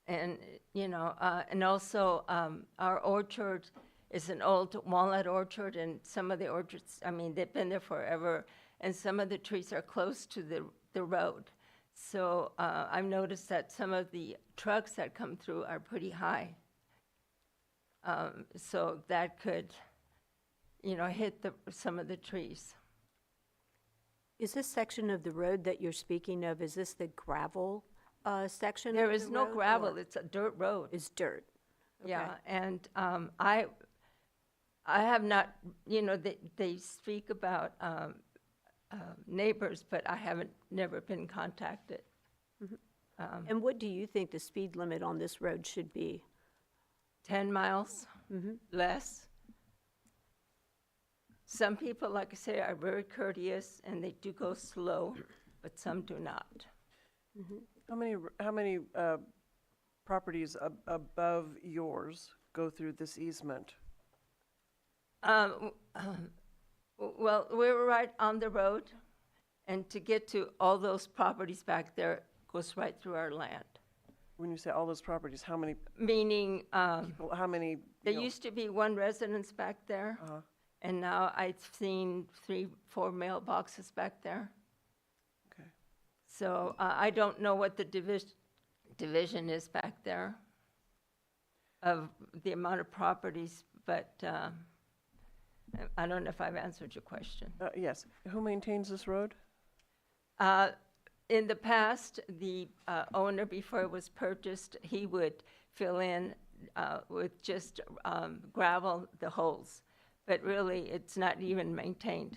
And, and also our orchard is an old walnut orchard, and some of the orchards, they've been there forever, and some of the trees are close to the road. So I've noticed that some of the trucks that come through are pretty high. So that could, hit some of the trees. Is this section of the road that you're speaking of, is this the gravel section? There of is the no road, gravel, or it's a dirt road. It's dirt? Yeah, Okay. and I have not, they speak about neighbors, but I haven't never been contacted. Mhm. And what do you think the speed limit on this road should be? 10 miles, less. Some people, like I say, are very courteous and they do go slow, but some do not. How many properties above yours go through this easement? Well, we're right on the road, and to get to all those properties back there goes right through our land. When you say all those properties, how many Meaning, people, how many? there used to be one residence back there, and now I've seen 3, 4 mailboxes back there. Okay. So I don't know what the division is back there of the amount of properties, but I don't know if I've answered your question. Yes. Who maintains this road? In the past, the owner, before it was purchased, he would fill in with just gravel the holes, but really, it's not even maintained.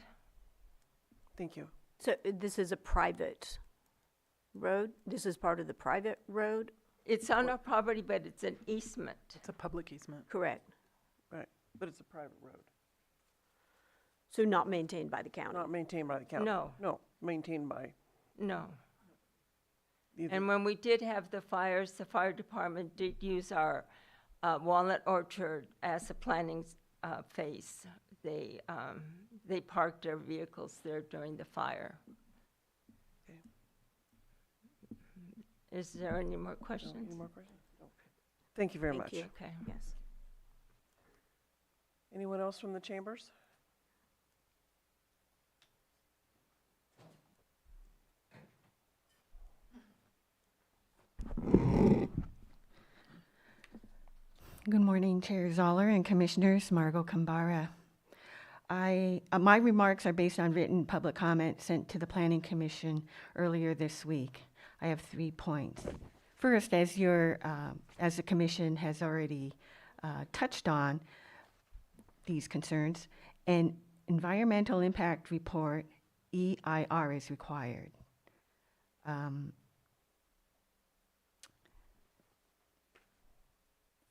Thank you. So this is a private road? This is part of the private road? It's on our property, but it's an easement. It's a public easement. Correct. Right. But it's a private road, So not maintained by the county? not maintained by the county. No. No, maintained by No. either. And when we did have the fires, the fire department did use our Walnut Orchard as a planning phase. They parked their vehicles there during the fire. Okay. Is there any more No, questions? any more questions? No. Thank you very much. Thank you. Okay. Yes. Anyone else from the chambers? Good morning, Chair Zoller and Commissioners. Margot Kambara. My remarks are based on written public comment sent to the Planning Commission earlier this week. I have 3 points. First, as the Commission has already touched on these concerns, an environmental impact report, EIR, is required.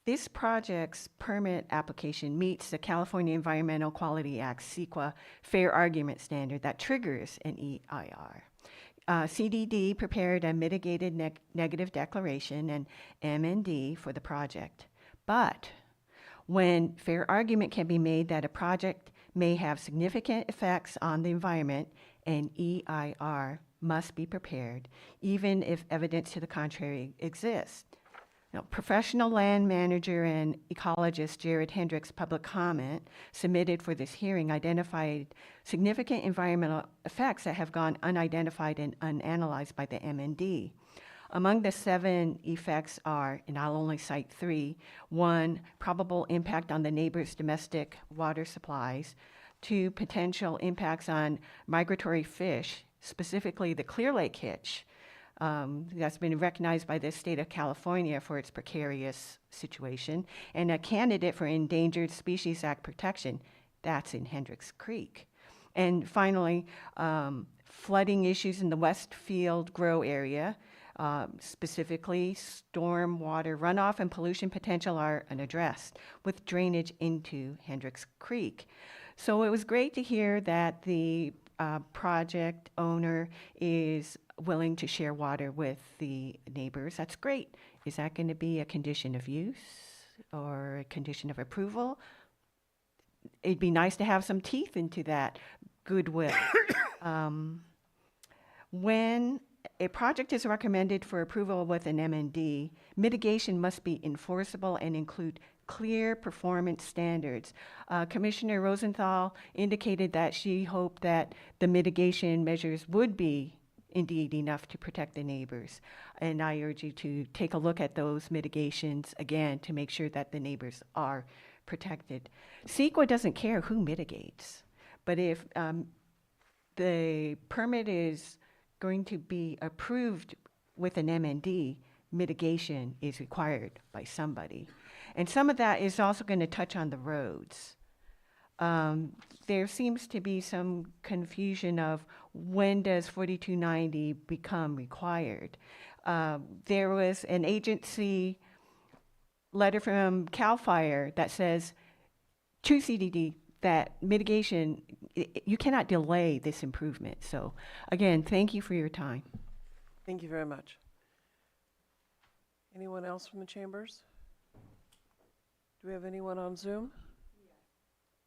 This project's permit application meets the California Environmental Quality Act, CEQA, fair argument standard that triggers an EIR. CDD prepared a mitigated negative declaration, an MND, for the project. But when fair argument can be made that a project may have significant effects on the environment, an EIR must be prepared, even if evidence to the contrary exists. Now, professional land manager and ecologist Jared Hendricks' public comment submitted for this hearing identified significant environmental effects that have gone unidentified and unanalyzed by the MND. Among the 7 effects are, and I'll only cite 3, 1, probable impact on the neighbor's domestic water supplies, 2, potential impacts on migratory fish, specifically the Clear Lake hitch, that's been recognized by the state of California for its precarious situation, and a candidate for Endangered Species Act protection, that's in Hendricks Creek. And finally, flooding issues in the Westfield Grow area, specifically storm water runoff and pollution potential are unaddressed, with drainage into Hendricks Creek. So it was great to hear that the project owner is willing to share water with the neighbors. That's great. Is that going to be a condition of use or a condition of approval? It'd be nice to have some teeth into that goodwill. When a project is recommended for approval with an MND, mitigation must be enforceable and include clear performance standards. Commissioner Rosenthal indicated that she hoped that the mitigation measures would be indeed enough to protect the neighbors. And I urge you to take a look at those mitigations again to make sure that the neighbors are protected. CEQA doesn't care who mitigates, but if the permit is going to be approved with an MND, mitigation is required by somebody. And some of that is also going to touch on the roads. There seems to be some confusion of when does 4290 become required. There was an agency letter from CAL FIRE that says to CDD that mitigation, you cannot delay this improvement. So again, thank you for your time. Thank you very much. Anyone else from the chambers? Do we have anyone on Zoom?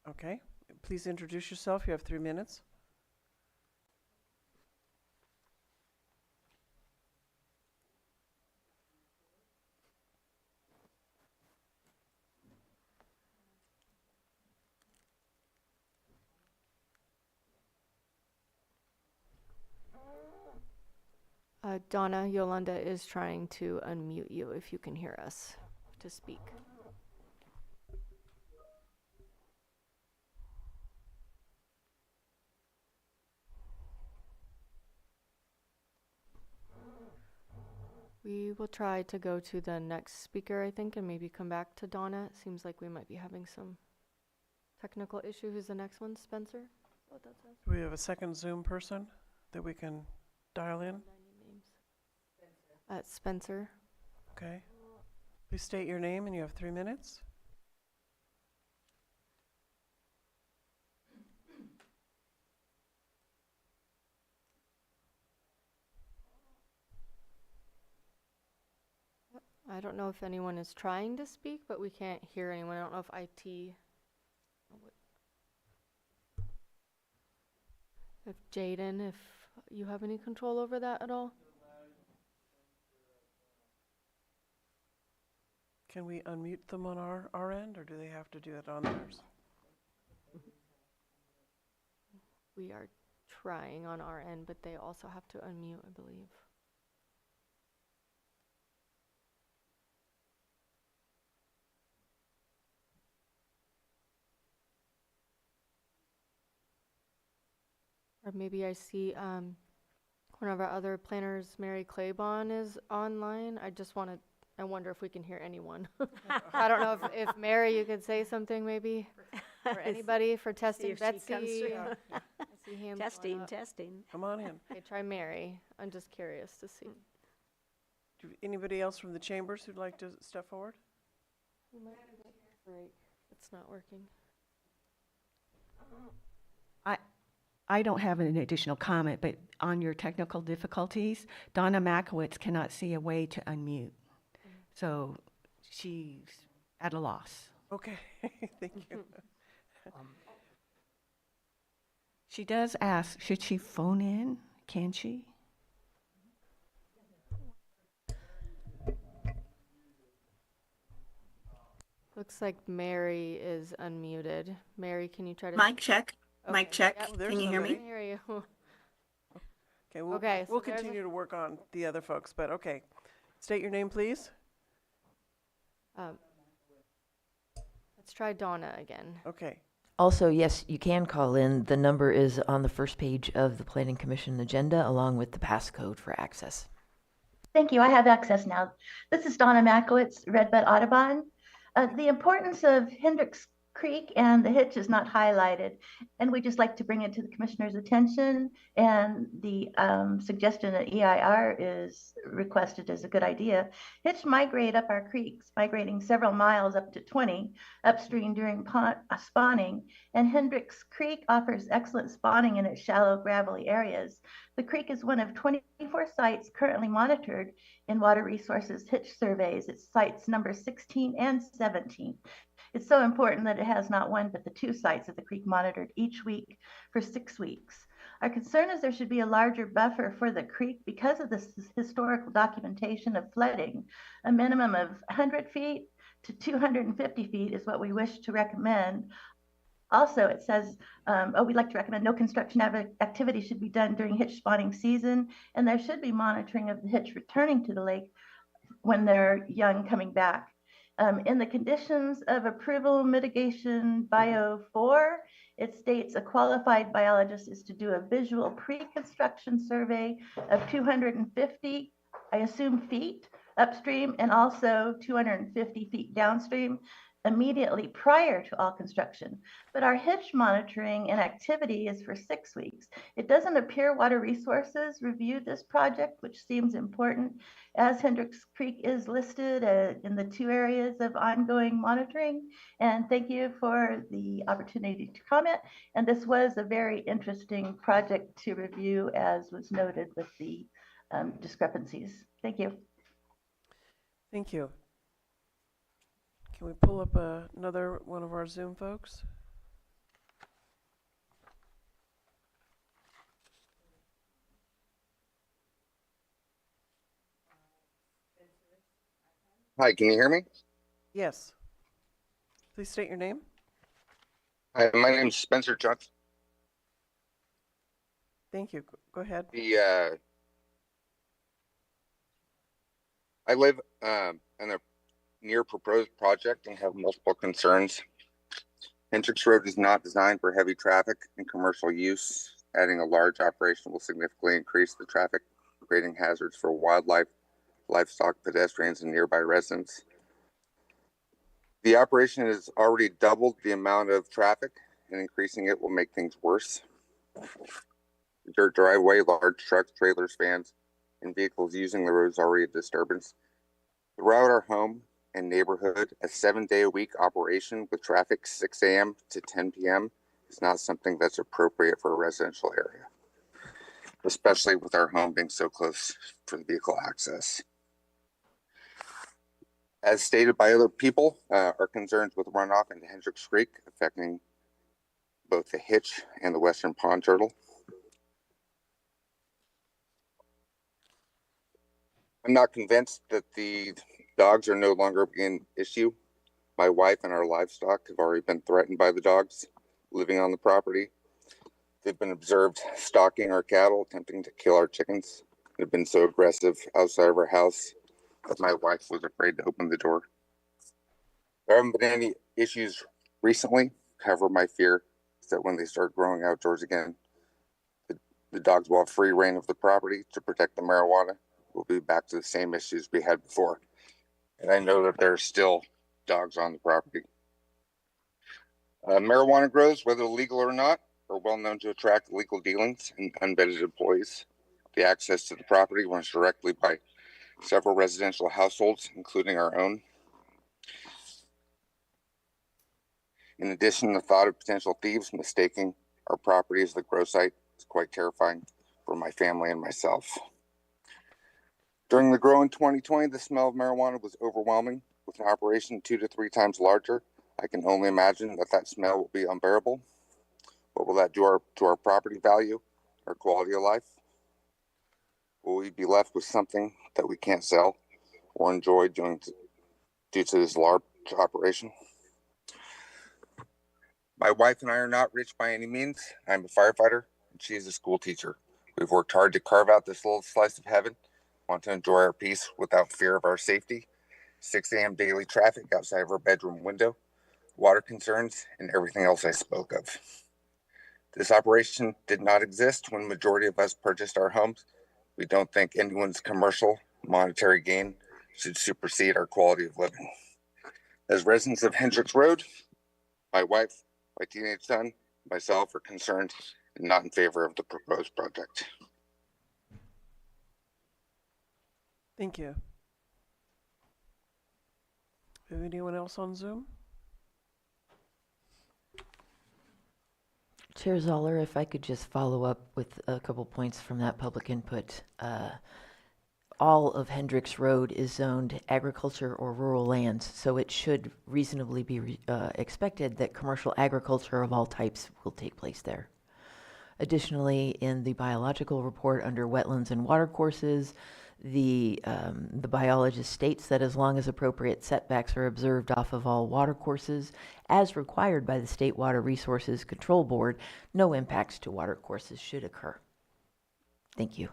Okay, please introduce yourself. You have 3 minutes. Donna, Yolanda is trying to unmute you if you can hear us to speak. We will try to go to the next speaker, I think, and maybe come back to Donna. It seems like we might be having some technical issue. Who's the next one? Spencer? Is that what that says? Do we have a second Zoom person that we can dial in? Spencer. Okay. Please state your name and you have 3 minutes. I don't know if anyone is trying to speak, but we can't hear anyone. I don't know if IT. If Jaden, if you have any control over that at all? Can we unmute them on our end, or do they have to do it on theirs? We are trying on our end, but they also have to unmute, I believe. Or maybe I see one of our other planners, Mary Claiborne, is online. I wonder if we can hear anyone. I don't know if Mary, you could say something maybe, or anybody for testing. if she comes Betsy, through. I see hands going Testing, up. testing. Come on in. Okay, try Mary. I'm just curious to see. Anybody else from the chambers who'd like to step forward? Break. It's not working. I don't have an additional comment, but on your technical difficulties, Donna Makowitz cannot see a way to unmute. So she's at a loss. Okay, thank you. She does ask, should she phone in? Can she? Looks like Mary is unmuted. Mary, can you try to? Mic check. Okay. Mic check. Yep. Oh, there's Can you hear I me? can hear you. Okay, we'll Okay, so we'll there's a- continue to work on the other folks, but okay. State your name, please. Let's try Donna again. Okay. Also, yes, you can call in. The number is on the first page of the Planning Commission agenda, along with the passcode for access. Thank you. I have access now. This is Donna Makowitz, Redbud Audubon. The importance of Hendricks Creek and the hitch is not highlighted, and we just like to bring it to the commissioner's attention. And the suggestion that EIR is requested is a good idea. Hitch migrate up our creeks, migrating several miles up to 20 upstream during spawning, and Hendricks Creek offers excellent spawning in its shallow, gravelly areas. The creek is one of 24 sites currently monitored in Water Resources Hitch surveys. It's sites number 16 and 17. It's so important that it has not one but the 2 sites of the creek monitored each week for 6 weeks. Our concern is there should be a larger buffer for the creek because of this historical documentation of flooding. A minimum of 100 feet to 250 feet is what we wish to recommend. Also, it says, we'd like to recommend no construction activity should be done during hitch spawning season, and there should be monitoring of the hitch returning to the lake when they're young coming back. In the conditions of approval mitigation bio 4, it states a qualified biologist is to do a visual pre-construction survey of 250, I assume, feet upstream and also 250 feet downstream. immediately prior to all construction, but our hitch monitoring and activity is for 6 weeks. It doesn't appear Water Resources reviewed this project, which seems important, as Hendricks Creek is listed in the 2 areas of ongoing monitoring. And thank you for the opportunity to comment. And this was a very interesting project to review, as was noted with the discrepancies. Thank you. Thank you. Can we pull up another one of our Zoom folks? Hi, can you hear me? Yes. Please state your name. Hi, my name's Spencer Johnson. Thank you. Go ahead. I live in a near proposed project and have multiple concerns. Hendricks Road is not designed for heavy traffic and commercial use. Adding a large operation will significantly increase the traffic, creating hazards for wildlife, livestock, pedestrians, and nearby residents. The operation has already doubled the amount of traffic, and increasing it will make things worse. Dirt driveway, large trucks, trailers, vans, and vehicles using the road is already a disturbance. Throughout our home and neighborhood, a 7-day-a-week operation with traffic 6 a.m. to 10 p.m. is not something that's appropriate for a residential area, especially with our home being so close for the vehicle access. As stated by other people, our concerns with runoff into Hendricks Creek affecting both the hitch and the western pond turtle. I'm not convinced that the dogs are no longer an issue. My wife and our livestock have already been threatened by the dogs living on the property. They've been observed stalking our cattle, attempting to kill our chickens. They've been so aggressive outside of our house that my wife was afraid to open the door. There haven't been any issues recently. However, my fear is that when they start growing outdoors again, the dogs will have free reign of the property to protect the marijuana. We'll be back to the same issues we had before. And I know that there are still dogs on the property. Marijuana grows, whether legal or not, are well known to attract illegal dealings and unvetted employees. The access to the property runs directly by several residential households, including our own. In addition, the thought of potential thieves mistaking our property as the grow site is quite terrifying for my family and myself. During the grow in 2020, the smell of marijuana was overwhelming. With an operation 2 to 3 times larger, I can only imagine that smell will be unbearable. What will that do to our property value, our quality of life? Will we be left with something that we can't sell or enjoy due to this large operation? My wife and I are not rich by any means. I'm a firefighter, and she is a school teacher. We've worked hard to carve out this little slice of heaven, want to enjoy our peace without fear of our safety. 6 a.m. daily traffic outside of our bedroom window, water concerns, and everything else I spoke of. This operation did not exist when the majority of us purchased our homes. We don't think anyone's commercial monetary gain should supersede our quality of living. As residents of Hendricks Road, my wife, my teenage son, myself are concerned and not in favor of the proposed project. Thank you. Have anyone else on Zoom? Chair Zoller, if I could just follow up with a couple points from that public input. All of Hendricks Road is zoned agriculture or rural lands, so it should reasonably be expected that commercial agriculture of all types will take place there. Additionally, in the biological report under wetlands and watercourses, the biologist states that as long as appropriate setbacks are observed off of all watercourses, as required by the State Water Resources Control Board, no impacts to watercourses should occur. Thank you.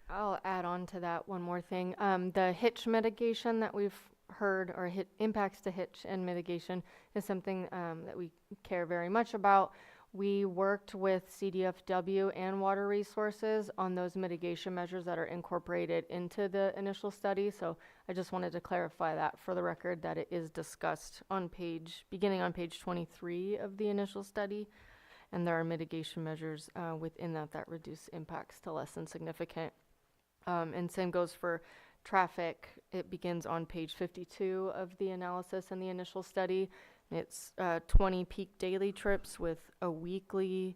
I'll add on to that one more thing. The hitch mitigation that we've heard, or impacts to hitch and mitigation, is something that we care very much about. We worked with CDFW and Water Resources on those mitigation measures that are incorporated into the initial study. So I just wanted to clarify that for the record, that it is discussed on beginning on page 23 of the initial study. And there are mitigation measures within that reduce impacts to less than significant. And same goes for traffic. It begins on page 52 of the analysis and the initial study. It's 20 peak daily trips with a weekly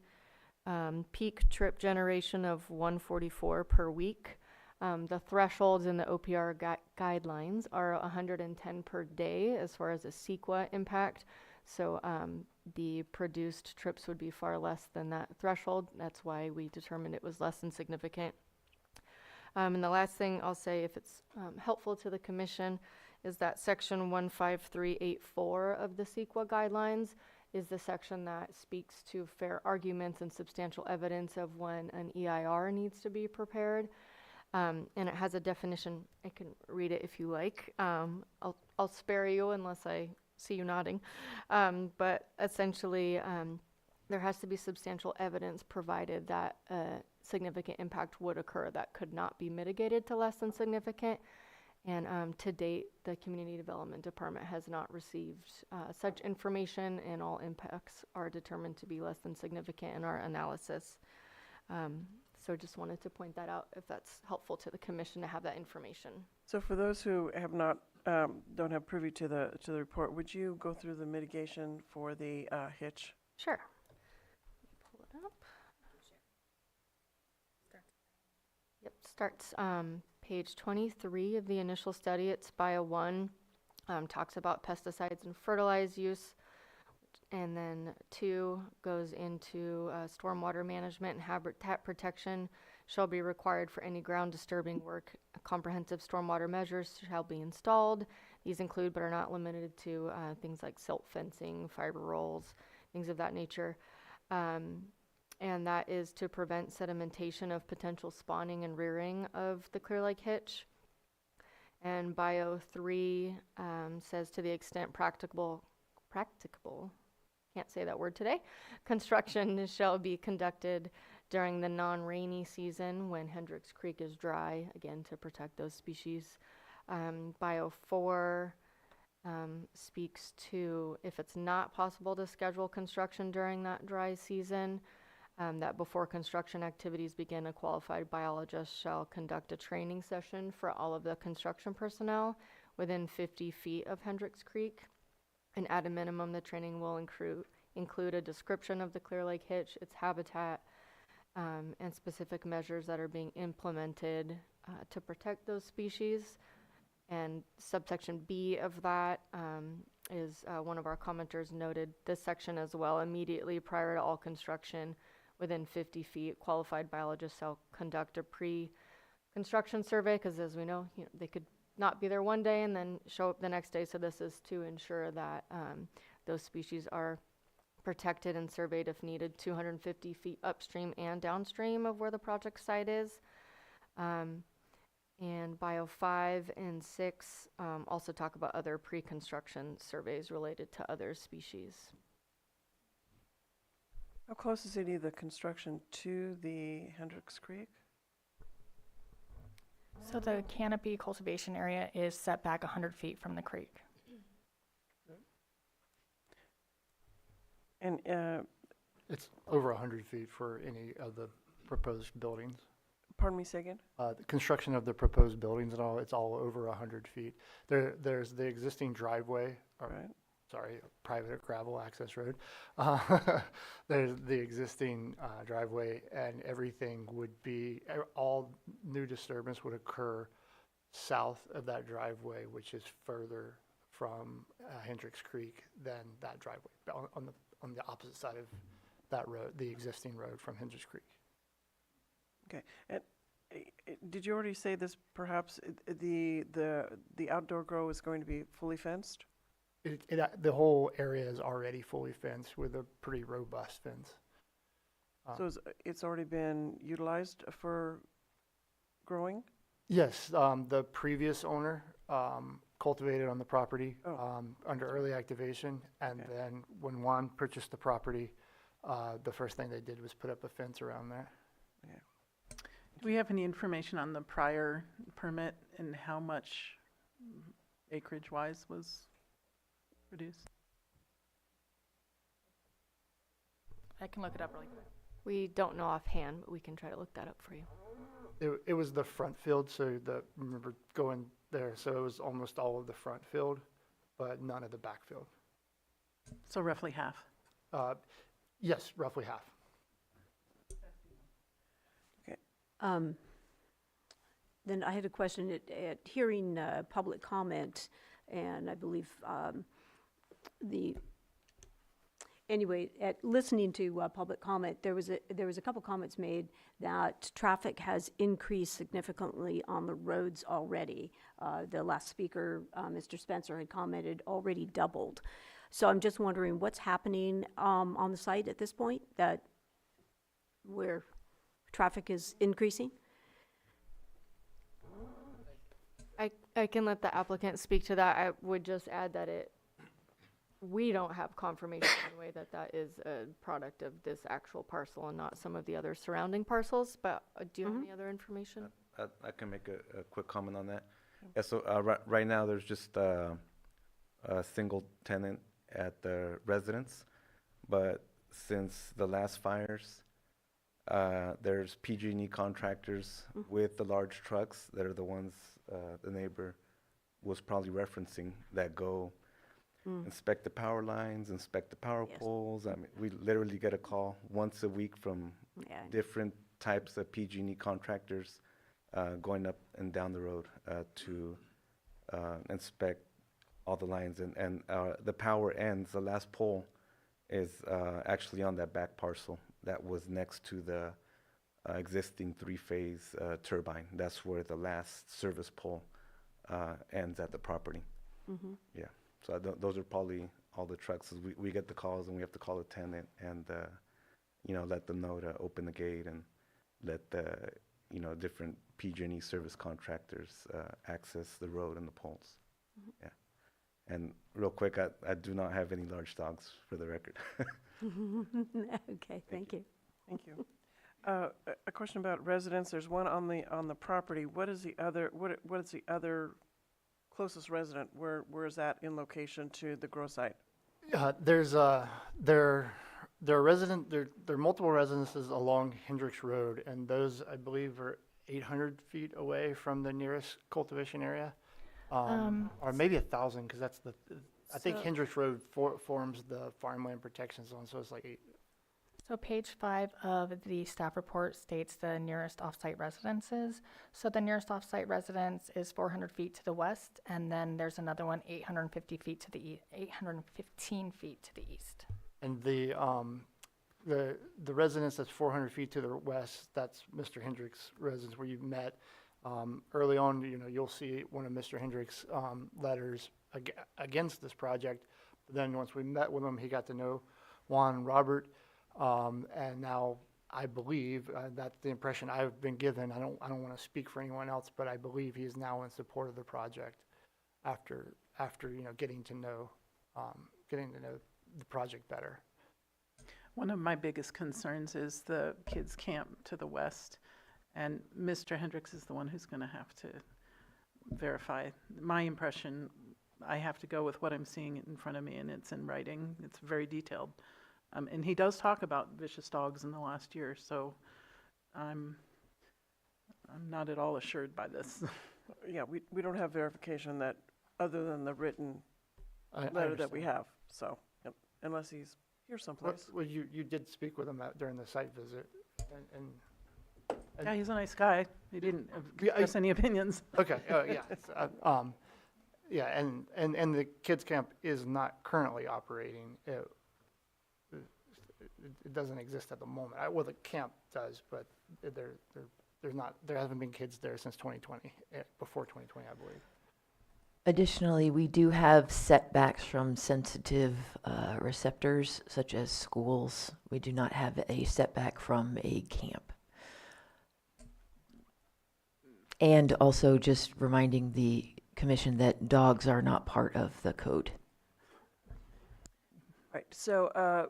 peak trip generation of 144 per week. The thresholds in the OPR guidelines are 110 per day as far as a CEQA impact. So the produced trips would be far less than that threshold. That's why we determined it was less than significant. And the last thing I'll say, if it's helpful to the commission, is that section 15384 of the CEQA guidelines is the section that speaks to fair arguments and substantial evidence of when an EIR needs to be prepared. And it has a definition. I can read it if you like. I'll spare you unless I see you nodding. But essentially, there has to be substantial evidence provided that a significant impact would occur that could not be mitigated to less than significant. And to date, the Community Development Department has not received such information, and all impacts are determined to be less than significant in our analysis. So just wanted to point that out, if that's helpful to the commission to have that information. So for those who have not, don't have privy to the report, would you go through the mitigation for the hitch? Sure. Pull it up. Yep, starts page 23 of the initial study. It's Bio 1, talks about pesticides and fertilizer use. And then 2 goes into stormwater management and habitat protection shall be required for any ground disturbing work. Comprehensive stormwater measures shall be installed. These include but are not limited to things like silt fencing, fiber rolls, things of that nature. And that is to prevent sedimentation of potential spawning and rearing of the Clear Lake hitch. And Bio 3 says to the extent practicable, can't say that word today, construction shall be conducted during the non-rainy season when Hendricks Creek is dry, again to protect those species. Bio 4 speaks to if it's not possible to schedule construction during that dry season, that before construction activities begin, a qualified biologist shall conduct a training session for all of the construction personnel within 50 feet of Hendricks Creek. And at a minimum, the training will include a description of the Clear Lake hitch, its habitat, and specific measures that are being implemented to protect those species. And subsection B of that is one of our commenters noted this section as well. Immediately prior to all construction, within 50 feet, qualified biologists shall conduct a pre-construction survey, because as we know, they could not be there one day and then show up the next day. So this is to ensure that those species are protected and surveyed if needed 250 feet upstream and downstream of where the project site is. And Bio 5 and 6 also talk about other pre-construction surveys related to other species. How close is any of the construction to the Hendricks Creek? So the canopy cultivation area is set back 100 feet from the creek. And It's over 100 feet for any of the proposed buildings. pardon me, say again? The construction of the proposed buildings and all, it's all over 100 feet. There's the existing driveway, or, Right. sorry, private gravel access road. There's the existing driveway, and everything would be, all new disturbance would occur south of that driveway, which is further from Hendricks Creek than that driveway, on the opposite side of that road, the existing road from Hendricks Creek. Okay. And did you already say this? Perhaps the outdoor grow is going to be fully fenced? The whole area is already fully fenced with a pretty robust fence. So it's already been utilized for growing? Yes, the previous owner cultivated on the property under early activation, and Okay. then when Juan purchased the property, the first thing they did was put up a fence around there. Do we have any information on the prior permit and how much acreage-wise was produced? I can look it up really quick. We don't know offhand, but we can try to look that up for you. It was the front field, so remember going there, so it was almost all of the front field, but none of the back field. So roughly half. Yes, roughly half. Then I had a question at hearing public comment, and I believe anyway, at listening to public comment, there was a couple comments made that traffic has increased significantly on the roads already. The last speaker, Mr. Spencer, had commented already doubled. So I'm just wondering what's happening on the site at this point that where traffic is increasing? I can let the applicant speak to that. I would just add that we don't have confirmation in a way that that is a product of this actual parcel and not some of the other surrounding parcels, but do you have any other information? I can make a quick comment on that. Yeah, so right now there's just a single tenant at the residence, but since the last fires, there's PG&E contractors with the large trucks that are the ones the neighbor was probably referencing that go inspect the power lines, inspect the power poles. I mean, we literally get a call once a week from different types of PG&E contractors going up and down the road to inspect all the lines. And the power ends, the last pole is actually on that back parcel that was next to the existing three-phase turbine. That's where the last service pole ends at the property. Yeah. So those are probably all the trucks. We get the calls and we have to call the tenant and, let them know to open the gate and let the, different PG&E service contractors access the road and the poles. Yeah. And real quick, I do not have any large dogs for the record. Okay, thank you. Thank you. A question about residents. There's one on the property. What is the other? What is the other closest resident? Where is that in location to the grow site? There are multiple residences along Hendricks Road, and those I believe are 800 feet away from the nearest cultivation area, or maybe 1,000, because that's I think Hendricks Road forms the farmland protection zone, so it's like 8. So page 5 of the staff report states the nearest off-site residences. So the nearest off-site residence is 400 feet to the west, and then there's another one 850 feet to the 815 feet to the east. And the residence that's 400 feet to the west, that's Mr. Hendricks' residence where you met. Early on, you'll see one of Mr. Hendricks' letters against this project. But then once we met with him, he got to know Juan and Robert. And now I believe that's the impression I've been given. I don't want to speak for anyone else, but I believe he is now in support of the project after getting to know the project better. One of my biggest concerns is the kids' camp to the west, and Mr. Hendricks is the one who's going to have to verify. My impression, I have to go with what I'm seeing in front of me, and it's in writing. It's very detailed. And he does talk about vicious dogs in the last year, so I'm not at all assured by this. Yeah, we don't have verification that other than the written letter that we have. So, yep, unless he's here someplace. Well, you did speak with him during the site visit, and Yeah, he's a nice guy. He didn't express any opinions. Okay. Yeah. Yeah, and the kids camp is not currently operating. It doesn't exist at the moment. Well, the camp does, but there haven't been kids there since 2020, before 2020, I believe. Additionally, we do have setbacks from sensitive receptors, such as schools. We do not have a setback from a camp. And also just reminding the commission that dogs are not part of the code. Right. So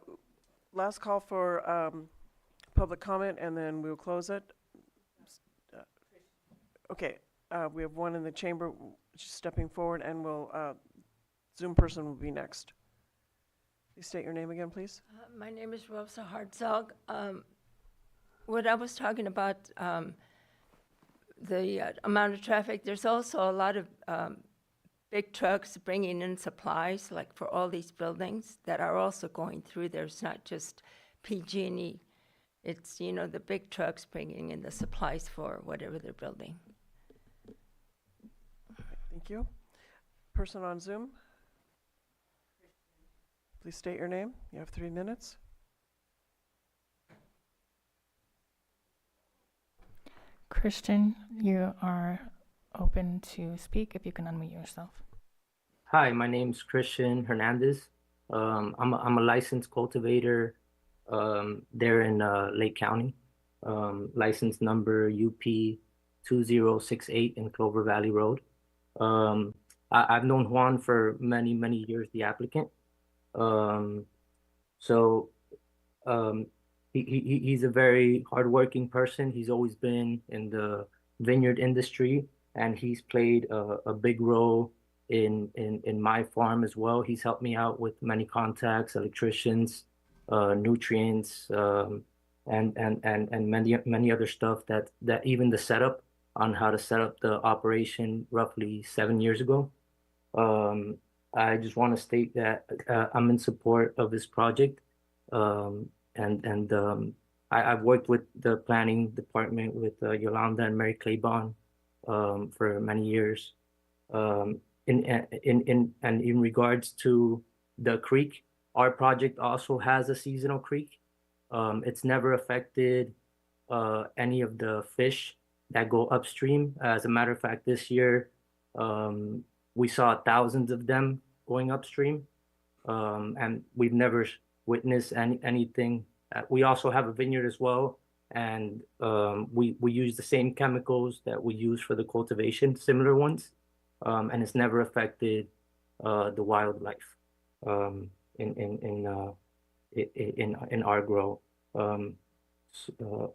last call for public comment, and then we'll close it. Okay, we have one in the chamber stepping forward, and we'll, Zoom person will be next. Please state your name again, please. My name is Rosa Hartzog. What I was talking about, the amount of traffic, there's also a lot of big trucks bringing in supplies, like for all these buildings that are also going through there. It's not just PG&E. It's, you know, the big trucks bringing in the supplies for whatever they're building. Thank you. Person on Zoom. Please state your name. You have 3 minutes. Christian, you are open to speak if you can unmute yourself. Hi, my name's Christian Hernandez. I'm a licensed cultivator there in Lake County. License number UP 2068 in Clover Valley Road. I've known Juan for many years, the applicant. He's a very hardworking person. He's always been in the vineyard industry, and he's played a big role in my farm as well. He's helped me out with many contacts, electricians, nutrients, and many other stuff that even the setup on how to set up the operation roughly 7 years ago. I just want to state that I'm in support of this project. I've worked with the planning department with Yolanda and Mary Claiborne for many years. In regards to the creek, our project also has a seasonal creek. It's never affected any of the fish that go upstream. As a matter of fact, this year we saw thousands of them going upstream, and we've never witnessed anything. We also have a vineyard as well, and we use the same chemicals that we use for the cultivation, similar ones, and it's never affected the wildlife in our grow.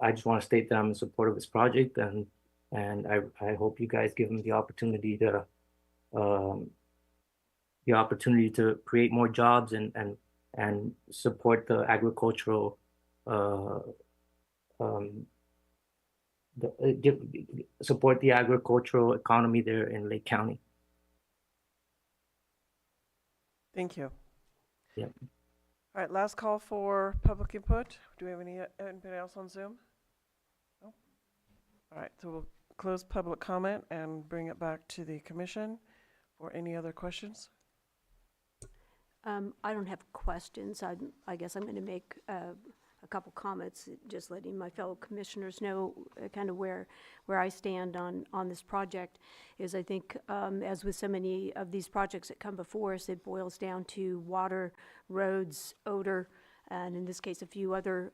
I just want to state that I'm in support of this project, and I hope you guys give them the opportunity to create more jobs and support the agricultural support the agricultural economy there in Lake County. Thank you. Yep. All right, last call for public input. Do we have anybody else on Zoom? No? All right, so we'll close public comment and bring it back to the commission for any other questions. I don't have questions. I guess I'm going to make a couple comments, just letting my fellow commissioners know kind of where I stand on this project. Is I think, as with so many of these projects that come before us, it boils down to water, roads, odor, and in this case, a few other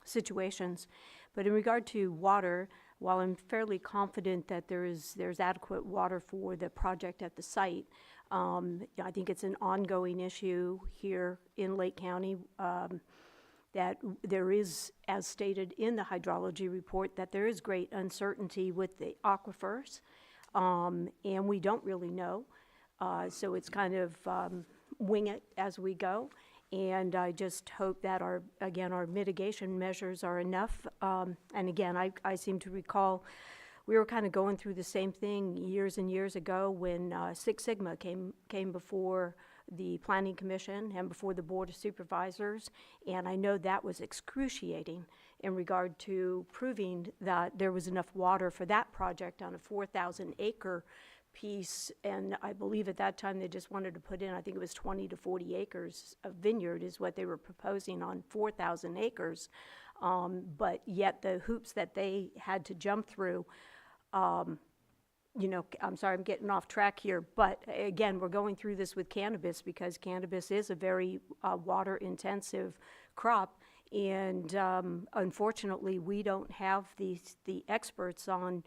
situations. But in regard to water, while I'm fairly confident that there's adequate water for the project at the site, I think it's an ongoing issue here in Lake County, that there is, as stated in the hydrology report, that there is great uncertainty with the aquifers, and we don't really know. So it's kind of wing it as we go. And I just hope that our mitigation measures are enough. And again, I seem to recall we were kind of going through the same thing years and years ago when Six Sigma came before the Planning Commission and before the Board of Supervisors, and I know that was excruciating in regard to proving that there was enough water for that project on a 4,000-acre piece, and I believe at that time they just wanted to put in, I think it was 20 to 40 acres of vineyard is what they were proposing on 4,000 acres, but yet the hoops that they had to jump through, you know, I'm sorry, I'm getting off track here, but again, we're going through this with cannabis because cannabis is a very water-intensive crop, and unfortunately, we don't have the experts on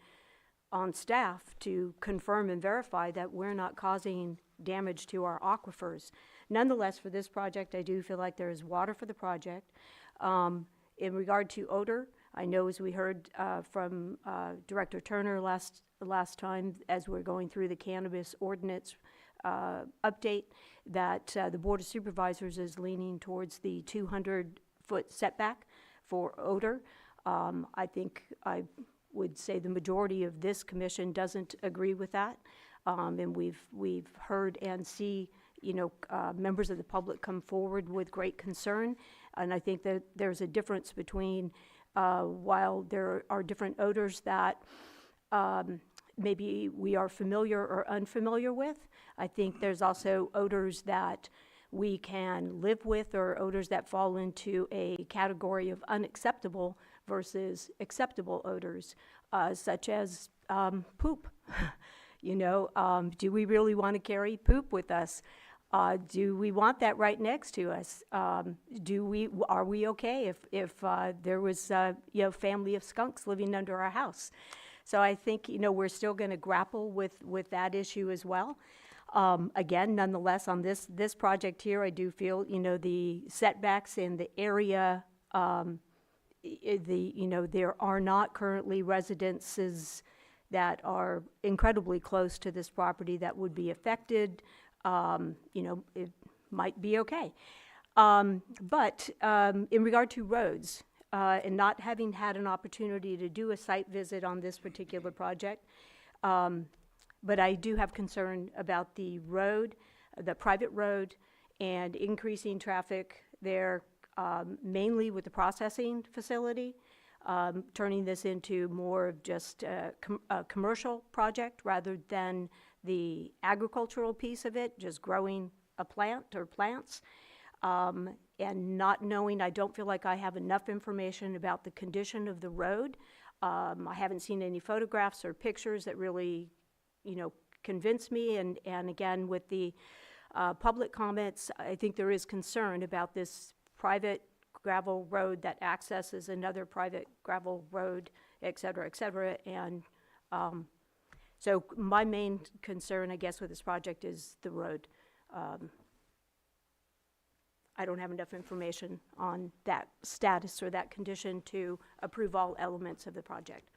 staff to confirm and verify that we're not causing damage to our aquifers. Nonetheless, for this project, I do feel like there is water for the project. In regard to odor, I know as we heard from Director Turner last time, as we're going through the cannabis ordinance update, that the Board of Supervisors is leaning towards the 200-foot setback for odor. I think I would say the majority of this commission doesn't agree with that. And we've heard and see, members of the public come forward with great concern. And I think that there's a difference between, while there are different odors that maybe we are familiar or unfamiliar with, I think there's also odors that we can live with, or odors that fall into a category of unacceptable versus acceptable odors, such as poop. Do we really want to carry poop with us? Do we want that right next to us? Are we okay if there was family of skunks living under our house? So I think we're still going to grapple with that issue as well. Again, nonetheless, on this project here, I do feel the setbacks in the area. There are not currently residences that are incredibly close to this property that would be affected. It might be okay. But in regard to roads, and not having had an opportunity to do a site visit on this particular project, but I do have concern about the road, the private road, and increasing traffic there, mainly with the processing facility, turning this into more of just a commercial project rather than the agricultural piece of it, just growing a plant or plants. And not knowing, I don't feel like I have enough information about the condition of the road. I haven't seen any photographs or pictures that really, convince me. And again, with the public comments, I think there is concern about this private gravel road that accesses another private gravel road, et cetera, and so my main concern, I guess, with this project is the road. I don't have enough information on that status or that condition to approve all elements of the project.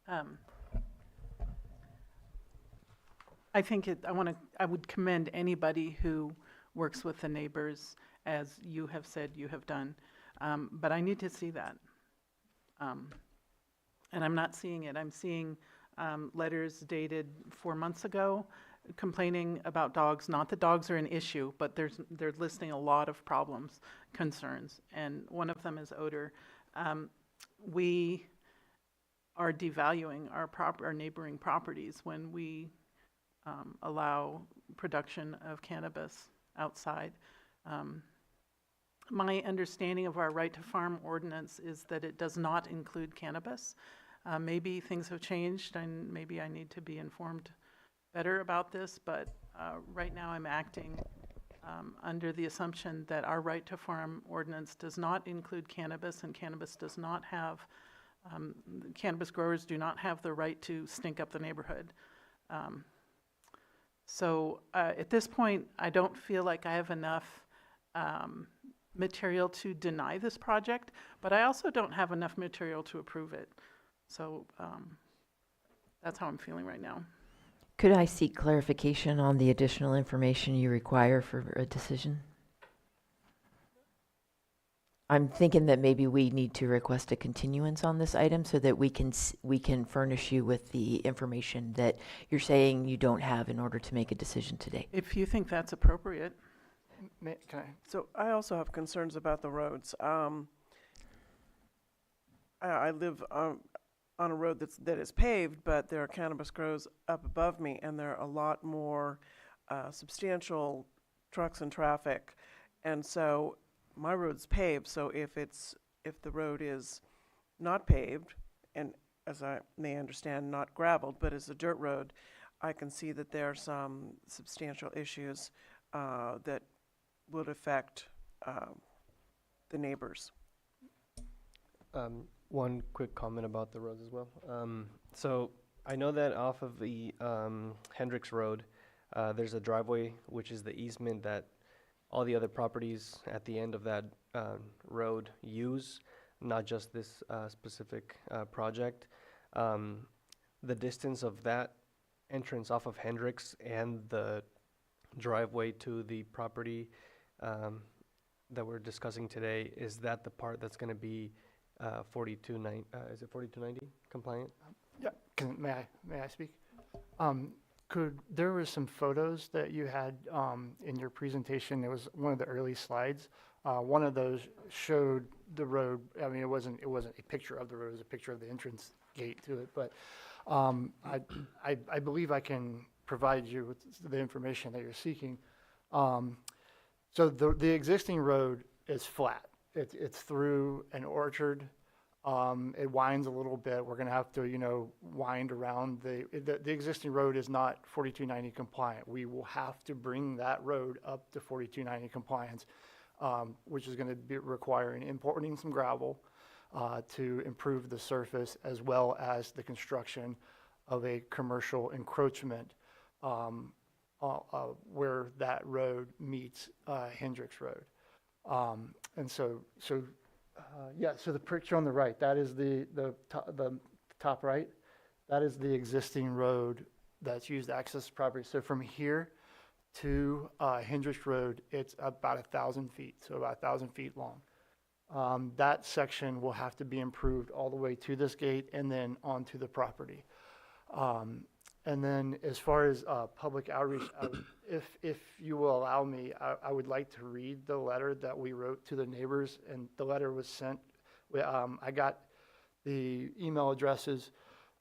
I think I would commend anybody who works with the neighbors, as you have said you have done. But I need to see that. And I'm not seeing it. I'm seeing letters dated 4 months ago complaining about dogs. Not that dogs are an issue, but they're listing a lot of problems, concerns, and one of them is odor. We are devaluing our neighboring properties when we allow production of cannabis outside. My understanding of our right to farm ordinance is that it does not include cannabis. Maybe things have changed and maybe I need to be informed better about this, but right now I'm acting under the assumption that our right to farm ordinance does not include cannabis, and cannabis does not have, cannabis growers do not have the right to stink up the neighborhood. So at this point, I don't feel like I have enough material to deny this project, but I also don't have enough material to approve it. So that's how I'm feeling right now. Could I seek clarification on the additional information you require for a decision? I'm thinking that maybe we need to request a continuance on this item so that we can furnish you with the information that you're saying you don't have in order to make a decision today. If you think that's appropriate. Can I? So I also have concerns about the roads. I live on a road that is paved, but there are cannabis grows up above me, and there are a lot more substantial trucks and traffic. And so my road's paved, so if the road is not paved, and as I may understand, not gravelled, but is a dirt road, I can see that there are some substantial issues that would affect the neighbors. One quick comment about the roads as well. So I know that off of the Hendricks Road, there's a driveway, which is the easement that all the other properties at the end of that road use, not just this specific project. The distance of that entrance off of Hendricks and the driveway to the property that we're discussing today, is that the part that's going to be 4290? Is it 4290 compliant? Yeah, may I speak? There were some photos that you had in your presentation. It was one of the early slides. One of those showed the road. I mean, it wasn't a picture of the road. It was a picture of the entrance gate to it. But I believe I can provide you with the information that you're seeking. So the existing road is flat. It's through an orchard. It winds a little bit. We're going to have to, wind around. The existing road is not 4290 compliant. We will have to bring that road up to 4290 compliance, which is going to be requiring importing some gravel to improve the surface, as well as the construction of a commercial encroachment where that road meets Hendricks Road. So the picture on the right, that is the top right, that is the existing road that's used to access the property. So from here to Hendricks Road, it's about 1,000 feet, so about 1,000 feet long. That section will have to be improved all the way to this gate and then onto the property. And then as far as public outreach, if you will allow me, I would like to read the letter that we wrote to the neighbors, and the letter was sent. I got the email addresses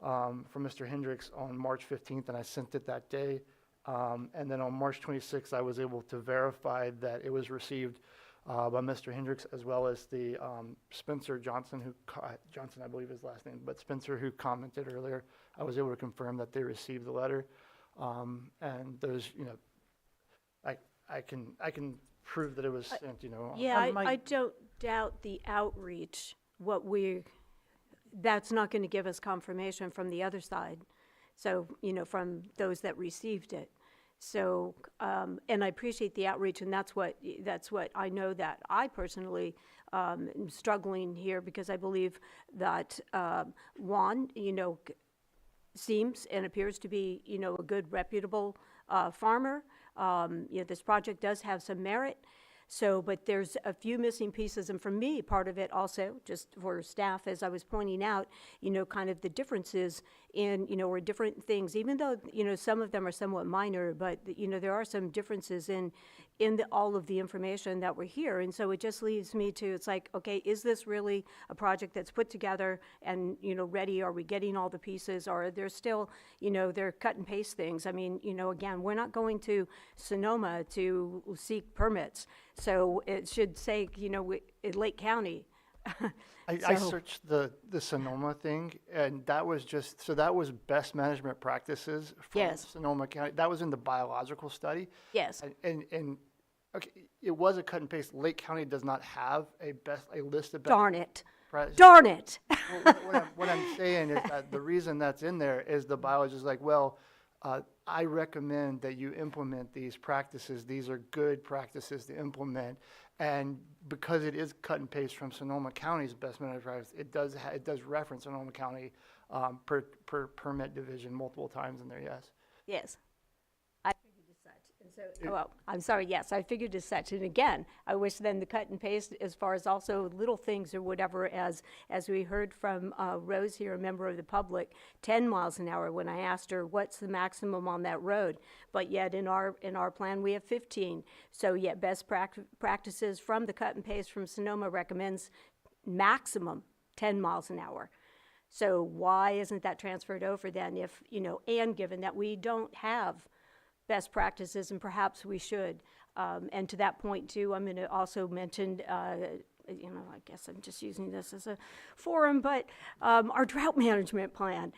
from Mr. Hendricks on March 15th, and I sent it that day. And then on March 26th, I was able to verify that it was received by Mr. Hendricks, as well as the Spencer Johnson, Johnson I believe his last name, but Spencer, who commented earlier. I was able to confirm that they received the letter, and those, I can prove that it was sent. Yeah, I don't doubt the outreach. That's not going to give us confirmation from the other side. So, from those that received it. So, and I appreciate the outreach, and that's what I know that I personally am struggling here, because I believe that Juan, seems and appears to be, a good, reputable farmer. This project does have some merit. So, but there's a few missing pieces, and for me, part of it also, just for staff, as I was pointing out, kind of the differences in, or different things, even though, some of them are somewhat minor, but, there are some differences in all of the information that we're here. And so it just leads me to, it's like, okay, is this really a project that's put together and, ready? Are we getting all the pieces? Or are there still, they're cut and paste things? I mean, again, we're not going to Sonoma to seek permits. So it should say, in Lake County. I searched the Sonoma thing, and that was that was best management practices from Sonoma County. That was in the biological study. Yes. And okay, it was a cut and paste. Lake County does not have a list of best. Darn it. Darn it. What I'm saying is that the reason that's in there is the biologist is like, well, I recommend that you implement these practices. These are good practices to implement. And because it is cut and paste from Sonoma County's best management practice, it does reference Sonoma County per permit division multiple times in there, yes. Yes. I figured as such. And so, I'm sorry, yes, I figured as such. And again, I wish then the cut and paste, as far as also little things or whatever, as we heard from Rose here, a member of the public, 10 miles an hour, when I asked her what's the maximum on that road. But yet in our plan, we have 15. So yet best practices from the cut and paste from Sonoma recommends maximum 10 miles an hour. So why isn't that transferred over then, if, and given that we don't have best practices, and perhaps we should. And to that point too, I'm going to also mention, I guess I'm just using this as a forum, but our drought management plan.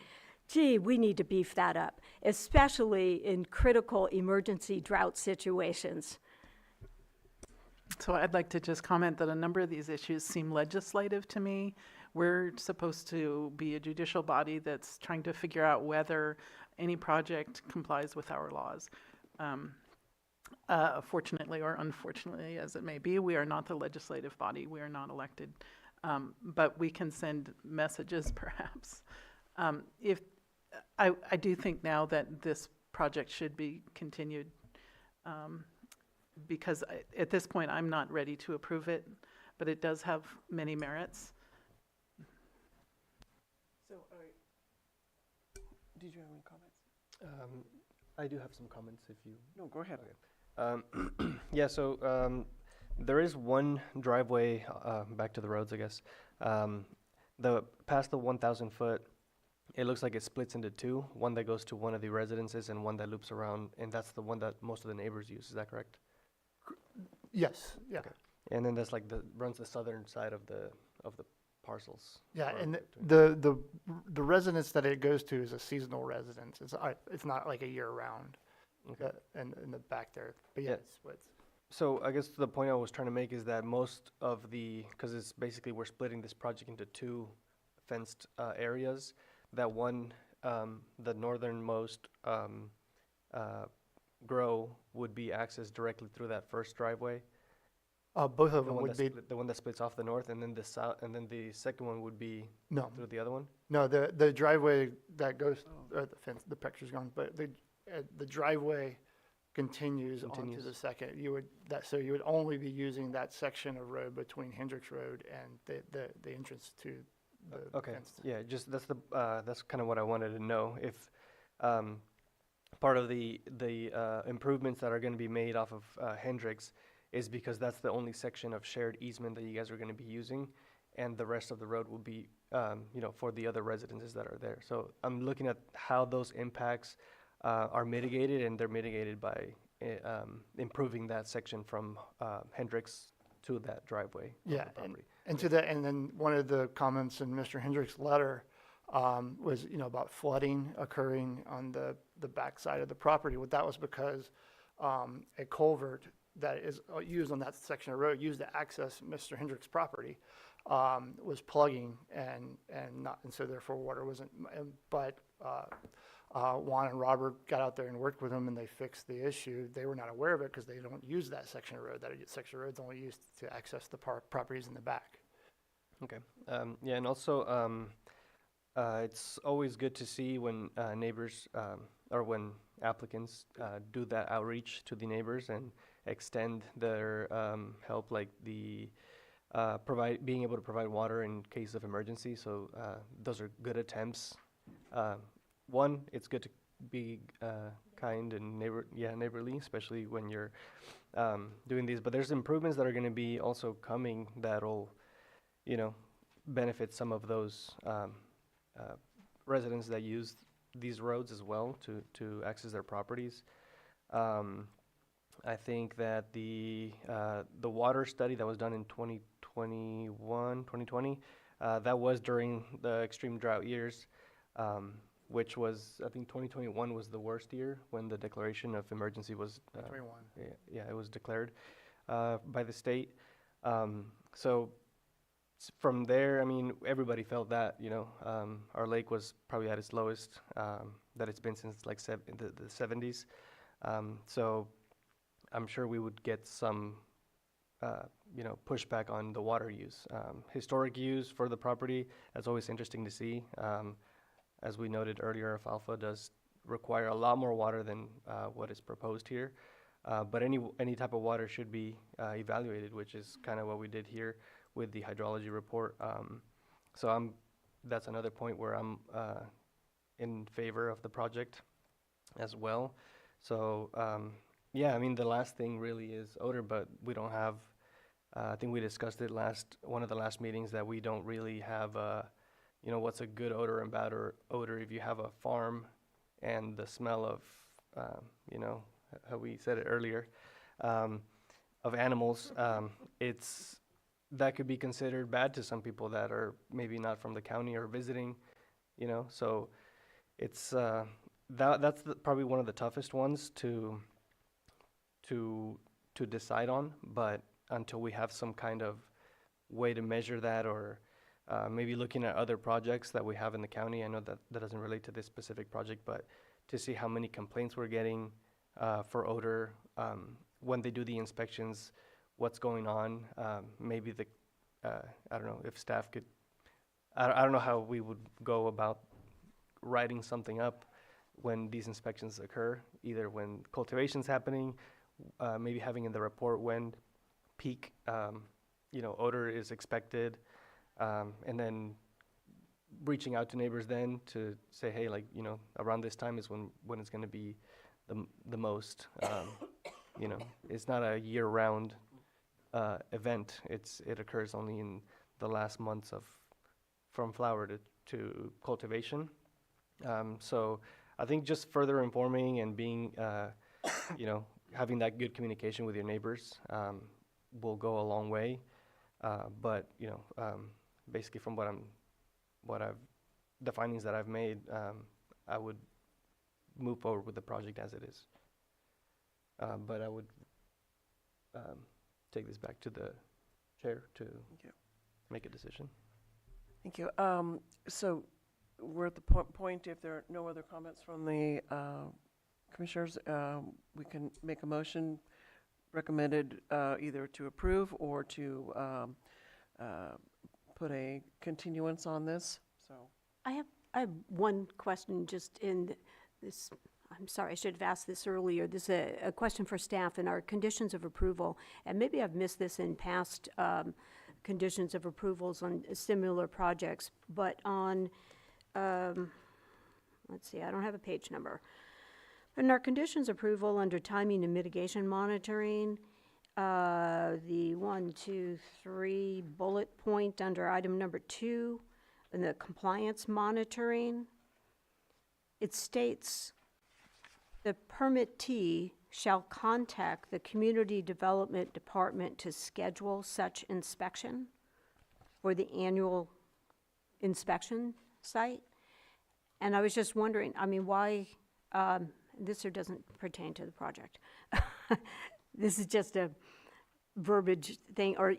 Gee, we need to beef that up, especially in critical emergency drought situations. So I'd like to just comment that a number of these issues seem legislative to me. We're supposed to be a judicial body that's trying to figure out whether any project complies with our laws. Fortunately or unfortunately, as it may be, we are not the legislative body. We are not elected. But we can send messages, perhaps. If I do think now that this project should be continued, because at this point, I'm not ready to approve it, but it does have many merits. So, did you have any comments? I do have some comments if you. No, go ahead. Yeah, so there is one driveway back to the roads, I guess. Past the 1,000 foot, it looks like it splits into two. One that goes to one of the residences and one that loops around, and that's the one that most of the neighbors use. Is that correct? Yes, yeah. Okay. And then that's like runs the southern side of the parcels. Yeah, or and between- the residence that it goes to is a seasonal residence. It's not like a year round. Okay. And in the back there, but yeah, Yeah. it splits. So I guess the point I was trying to make is that most of because it's basically we're splitting this project into two fenced areas. That one, the northernmost grow would be accessed directly through that first driveway. Both of The them one would be, the one that splits off the north, and then the south, and then the second one would be no, through the other one. no, the driveway that goes, the fence, the picture's gone, but the driveway continues onto Continues. the second. So you would only be using that section of road between Hendricks Road and the entrance to the Okay, fence. yeah, just that's kind of what I wanted to know. If part of the improvements that are going to be made off of Hendricks is because that's the only section of shared easement that you guys are going to be using, and the rest of the road will be, for the other residences that are there. So I'm looking at how those impacts are mitigated, and they're mitigated by improving that section from Hendricks to that driveway. of Yeah, the property. and then one of the comments in Mr. Hendricks' letter was, about flooding occurring on the backside of the property. Well, that was because a culvert that is used on that section of road, used to access Mr. Hendricks' property, was plugging and so therefore water wasn't, but Juan and Robert got out there and worked with them, and they fixed the issue. They were not aware of it because they don't use that section of road. That section of road is only used to access the properties in the back. Okay. Yeah, and also, it's always good to see when neighbors or when applicants do that outreach to the neighbors and extend their help, like the being able to provide water in case of emergency. So those are good attempts. One, it's good to be kind and neighborly, especially when you're doing these. But there's improvements that are going to be also coming that'll, benefit some of those residents that use these roads as well to access their properties. I think that the water study that was done in 2020, that was during the extreme drought years. Which was, I think 2021 was the worst year when the declaration of emergency was, 21. it was declared by the state. So from there, I mean, everybody felt that, our lake was probably at its lowest that it's been since like the 70s. So I'm sure we would get some, pushback on the water use. Historic use for the property, that's always interesting to see. As we noted earlier, alfalfa does require a lot more water than what is proposed here. But any type of water should be evaluated, which is kind of what we did here with the hydrology report. So that's another point where I'm in favor of the project as well. So yeah, I mean, the last thing really is odor, but we don't have, I think we discussed it one of the last meetings, that we don't really have what's a good odor and bad odor if you have a farm and the smell of, how we said it earlier, of animals. That could be considered bad to some people that are maybe not from the county or visiting, so it's, that's probably one of the toughest ones to decide on, but until we have some kind of way to measure that or maybe looking at other projects that we have in the county. I know that that doesn't relate to this specific project, but to see how many complaints we're getting for odor, when they do the inspections, what's going on. Maybe I don't know if staff could, I don't know how we would go about writing something up when these inspections occur, either when cultivation's happening, maybe having in the report when peak, odor is expected, and then reaching out to neighbors then to say, hey, around this time is when it's going to be the most. It's not a year-round event. It occurs only in the last months from flower to cultivation. So I think just further informing and being, having that good communication with your neighbors will go a long way. But basically from the findings that I've made, I would move forward with the project as it is. But I would take this back to the chair to make a decision. Thank you. So we're at the point, if there are no other comments from the commissioners, we can make a motion recommended either to approve or to put a continuance on this. So I have one question just in this. I'm sorry, I should have asked this earlier. This is a question for staff in our conditions of approval, and maybe I've missed this in past conditions of approvals on similar projects, but on, let's see, I don't have a page number. In our conditions approval under timing and mitigation monitoring, the 1, 2, 3 bullet point under item number 2, in the compliance monitoring, it states the permittee shall contact the Community Development Department to schedule such inspection for the annual inspection site. And I was just wondering, why, this doesn't pertain to the project. This is just a verbiage thing, or,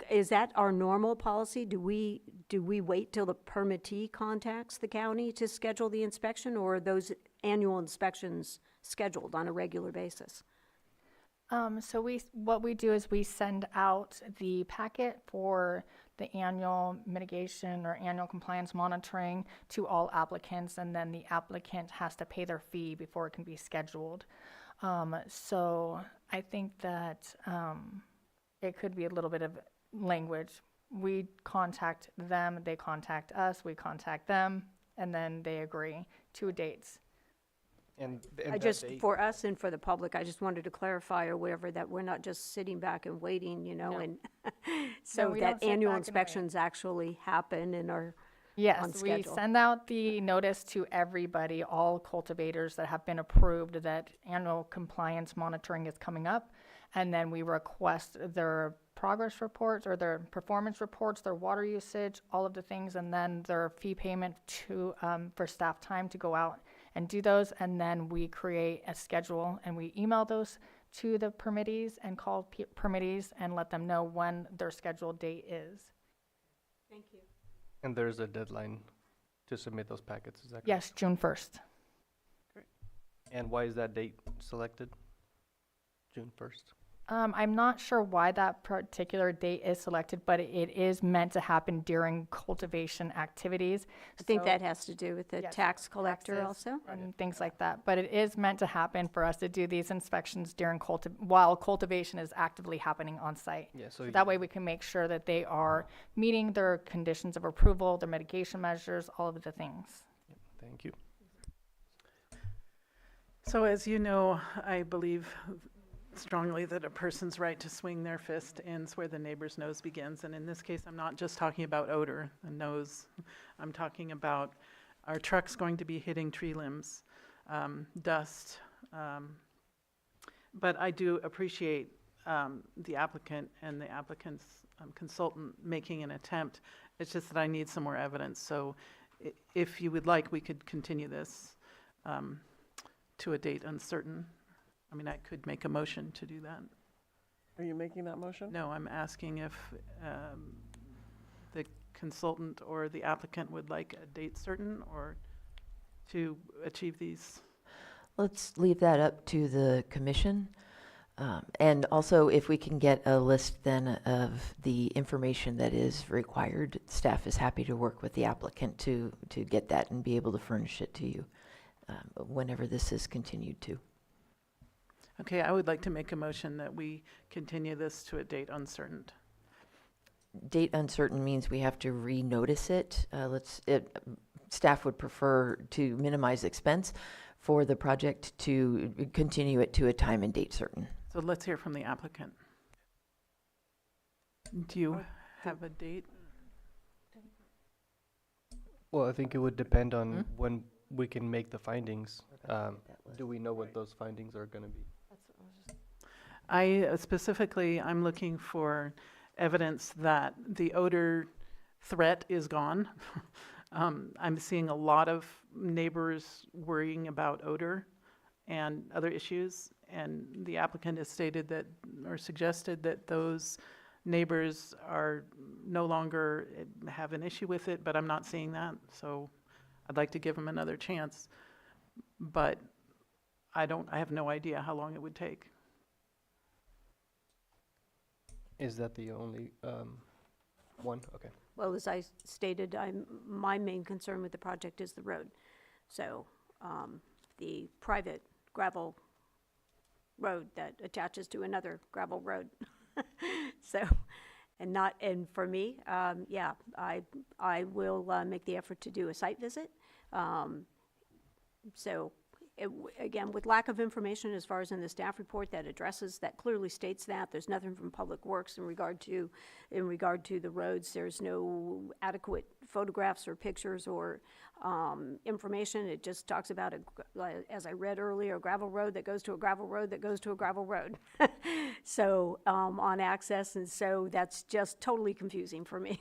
is that our normal policy? Do we wait till the permittee contacts the county to schedule the inspection, or are those annual inspections scheduled on a regular basis? So what we do is we send out the packet for the annual mitigation or annual compliance monitoring to all applicants, and then the applicant has to pay their fee before it can be scheduled. So I think that it could be a little bit of language. We contact them, they contact us, we contact them, and then they agree to dates. And For us and for the public, I just wanted to clarify or whatever, that we're not just sitting back and waiting, and so we that don't sit annual back and wait. inspections actually happen and are on Yes, we schedule. send out the notice to everybody, all cultivators that have been approved, that annual compliance monitoring is coming up. And then we request their progress reports or their performance reports, their water usage, all of the things, and then their fee payment for staff time to go out and do those. And then we create a schedule and we email those to the permittees and call permittees and let them know when their scheduled date is. Thank you. And there's a deadline to submit those packets, is that correct? Yes, June 1st. And why is that date selected? June 1st? I'm not sure why that particular date is selected, but it is meant to happen during cultivation activities. I think So- that has to do with the Yes, tax collector taxes also. and things like that. But it is meant to happen for us to do these inspections during while cultivation is actively happening on site. Yeah, So that way we can make sure that they are meeting their conditions of approval, their mitigation measures, all of the things. Thank you. So as you know, I believe strongly that a person's right to swing their fist ends where the neighbor's nose begins. And in this case, I'm not just talking about odor, the nose. I'm talking about our trucks going to be hitting tree limbs, dust. But I do appreciate the applicant and the applicant's consultant making an attempt. It's just that I need some more evidence. So if you would like, we could continue this to a date uncertain. I mean, I could make a motion to do that. are you making that motion? No, I'm asking if the consultant or the applicant would like a date certain or to achieve these? Let's leave that up to the commission. And also, if we can get a list then of the information that is required, staff is happy to work with the applicant to get that and be able to furnish it to you whenever this is continued to. Okay, I would like to make a motion that we continue this to a date uncertain. Date uncertain means we have to renotice it. Staff would prefer to minimize expense for the project to continue it to a time and date certain. So let's hear from the applicant. Do you have a date? Well, I think it would depend on when we can make the findings. Do we know what those findings are going to be? Specifically, I'm looking for evidence that the odor threat is gone. I'm seeing a lot of neighbors worrying about odor and other issues, and the applicant has stated that, or suggested that those neighbors are no longer have an issue with it, but I'm not seeing that, so I'd like to give them another chance. But I have no idea how long it would take. Is that the only one? Okay. Well, as I stated, my main concern with the project is the road. So the private gravel road that attaches to another gravel road. So, and for me, yeah, I will make the effort to do a site visit. So again, with lack of information as far as in the staff report that addresses, that clearly states that there's nothing from Public Works in regard to the roads. There's no adequate photographs or pictures or information. It just talks about, as I read earlier, a gravel road that goes to a gravel road that goes to a gravel road. So on access, and so that's just totally confusing for me.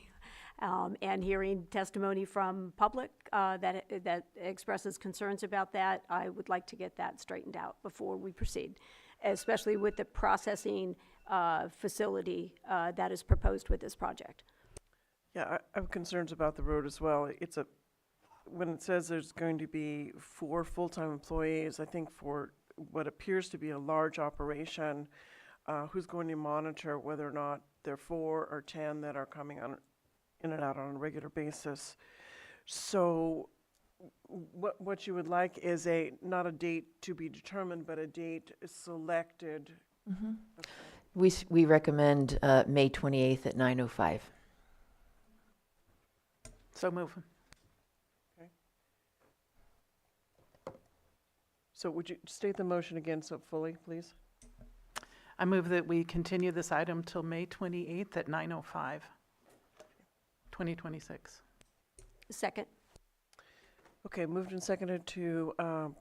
And hearing testimony from public that expresses concerns about that, I would like to get that straightened out before we proceed, especially with the processing facility that is proposed with this project. Yeah, I have concerns about the road as well. When it says there's going to be 4 full-time employees, I think for what appears to be a large operation, who's going to monitor whether or not there are 4 or 10 that are coming in and out on a regular basis. So what you would like is not a date to be determined, but a date selected. Mm-hmm. Okay. We recommend May 28th at 9:05. So move. Okay. So would you state the motion again so fully, please? I move that we continue this item till May 28th at 9:05. 2026. Second. Okay, moved and seconded to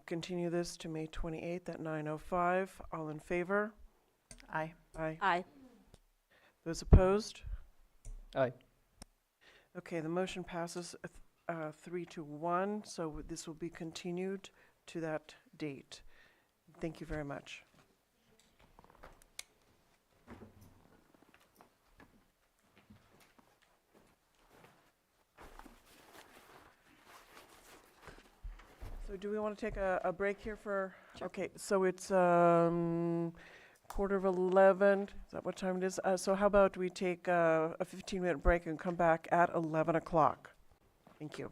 continue this to May 28th at 9:05. All in favor? Aye. Aye. Aye. Those opposed? Aye. Okay, the motion passes 3-1, so this will be continued to that date. Thank you very much. So do we want to take a break here for? Sure. Okay, so it's 11:15. Is that what time it is? So how about we take a 15-minute break and come back at 11 o'clock? Thank you.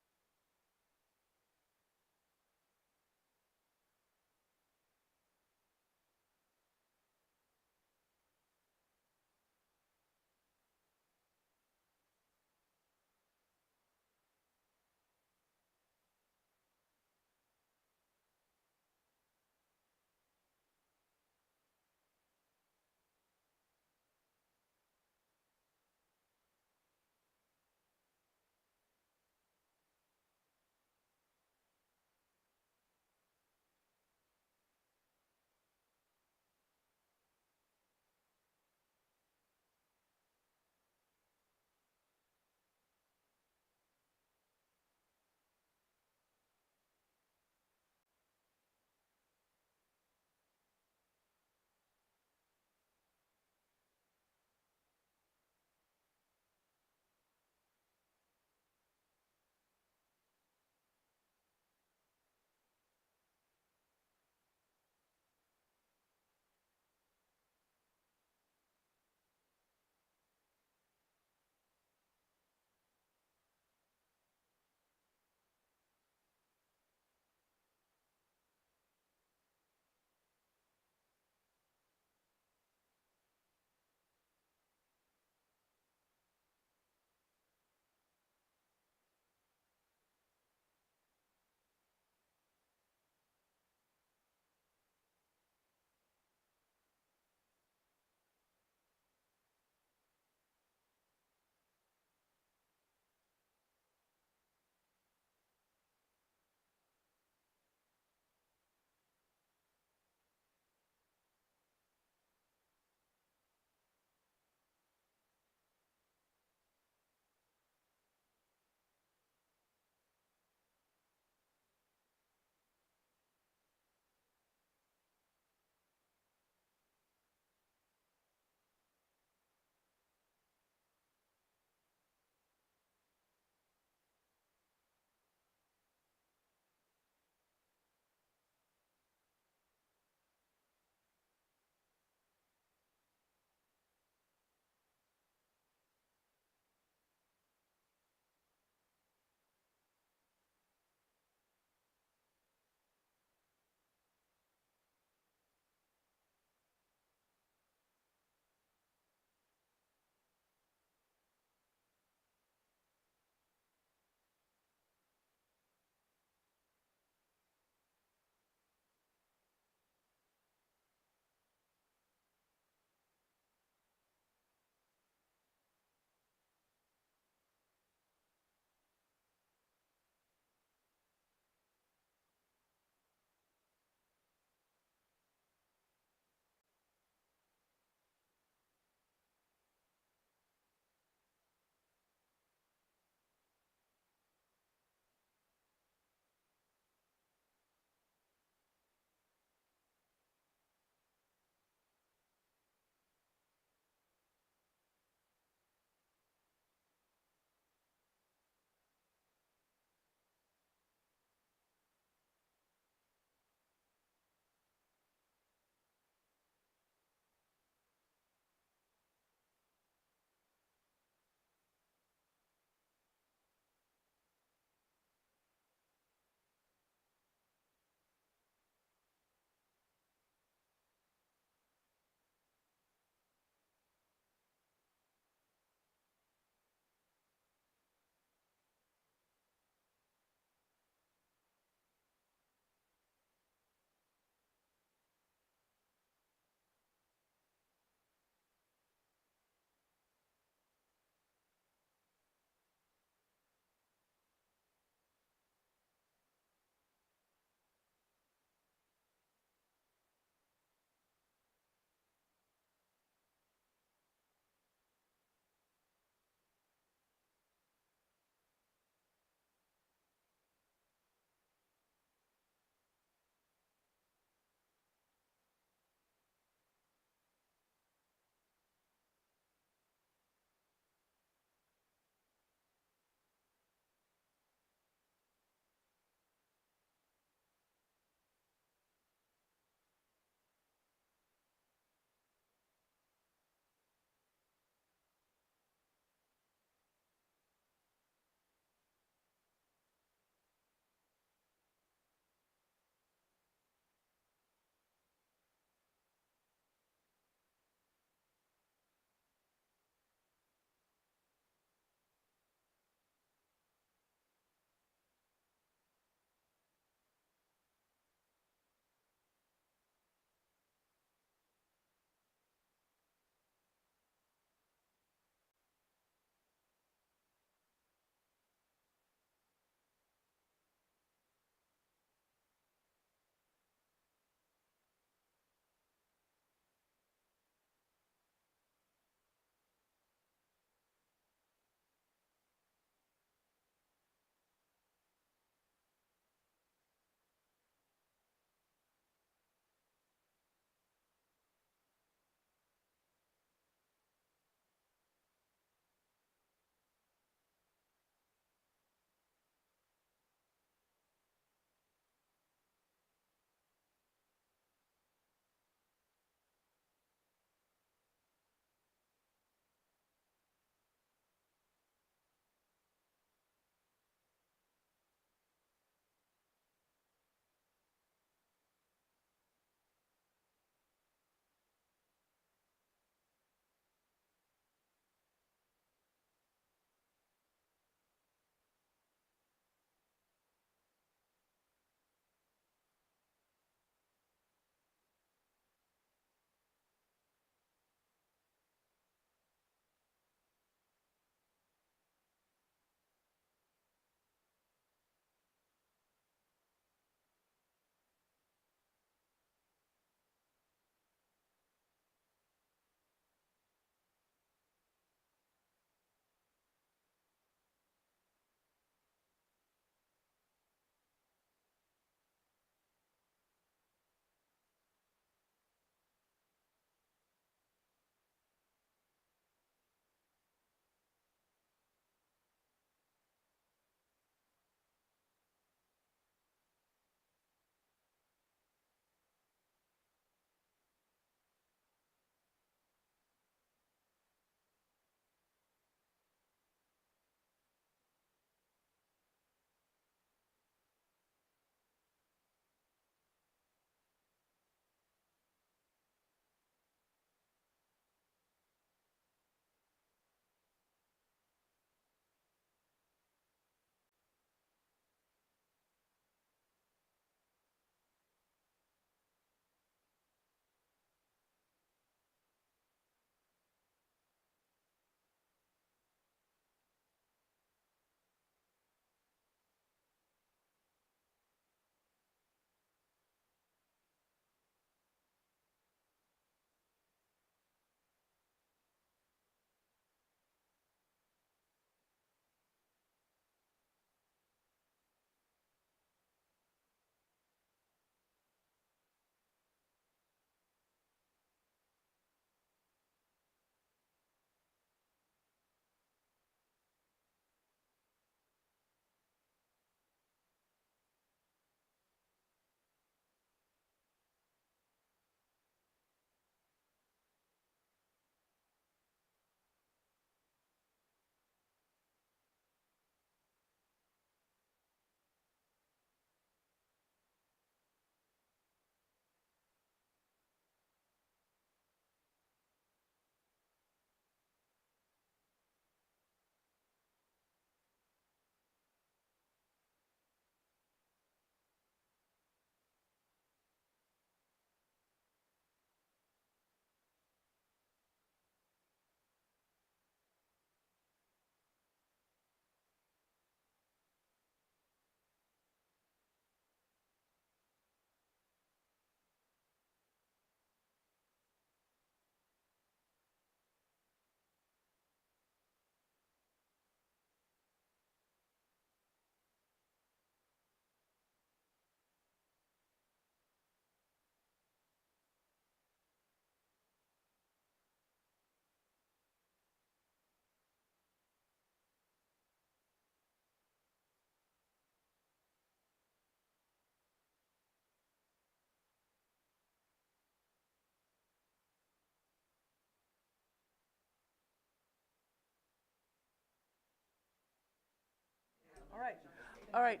All right,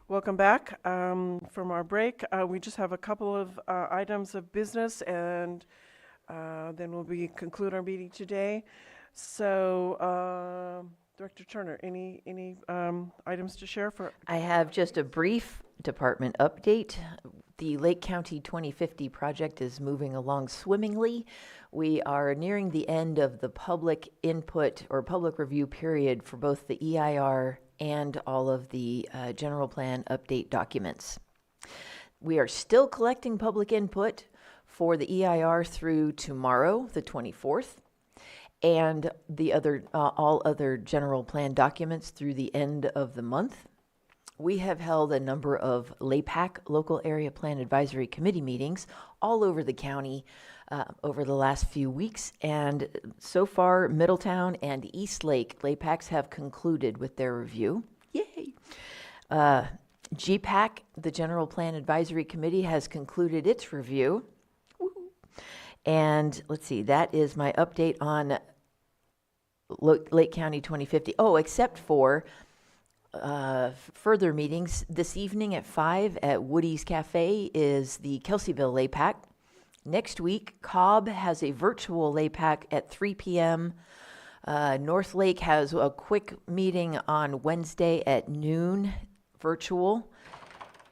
welcome back from our break. We just have a couple of items of business, and then we'll conclude our meeting today. So, Director Turner, any items to share for? I have just a brief department update. The Lake County 2050 project is moving along swimmingly. We are nearing the end of the public input or public review period for both the EIR and all of the general plan update documents. We are still collecting public input for the EIR through tomorrow, the 24th, and the other all other general plan documents through the end of the month. We have held a number of LAPAC, Local Area Plan Advisory Committee meetings all over the county over the last few weeks, and so far Middletown and Eastlake LAPACs have concluded with their review. Yay! GPAC, the General Plan Advisory Committee, has concluded its review. Woo-hoo. And let's see, that is my update on Lake County 2050. Oh, except for further meetings. This evening at 5 at Woody's Cafe is the Kelseyville LAPAC. Next week, Cobb has a virtual LAPAC at 3 p.m. North Lake has a quick meeting on Wednesday at noon, virtual.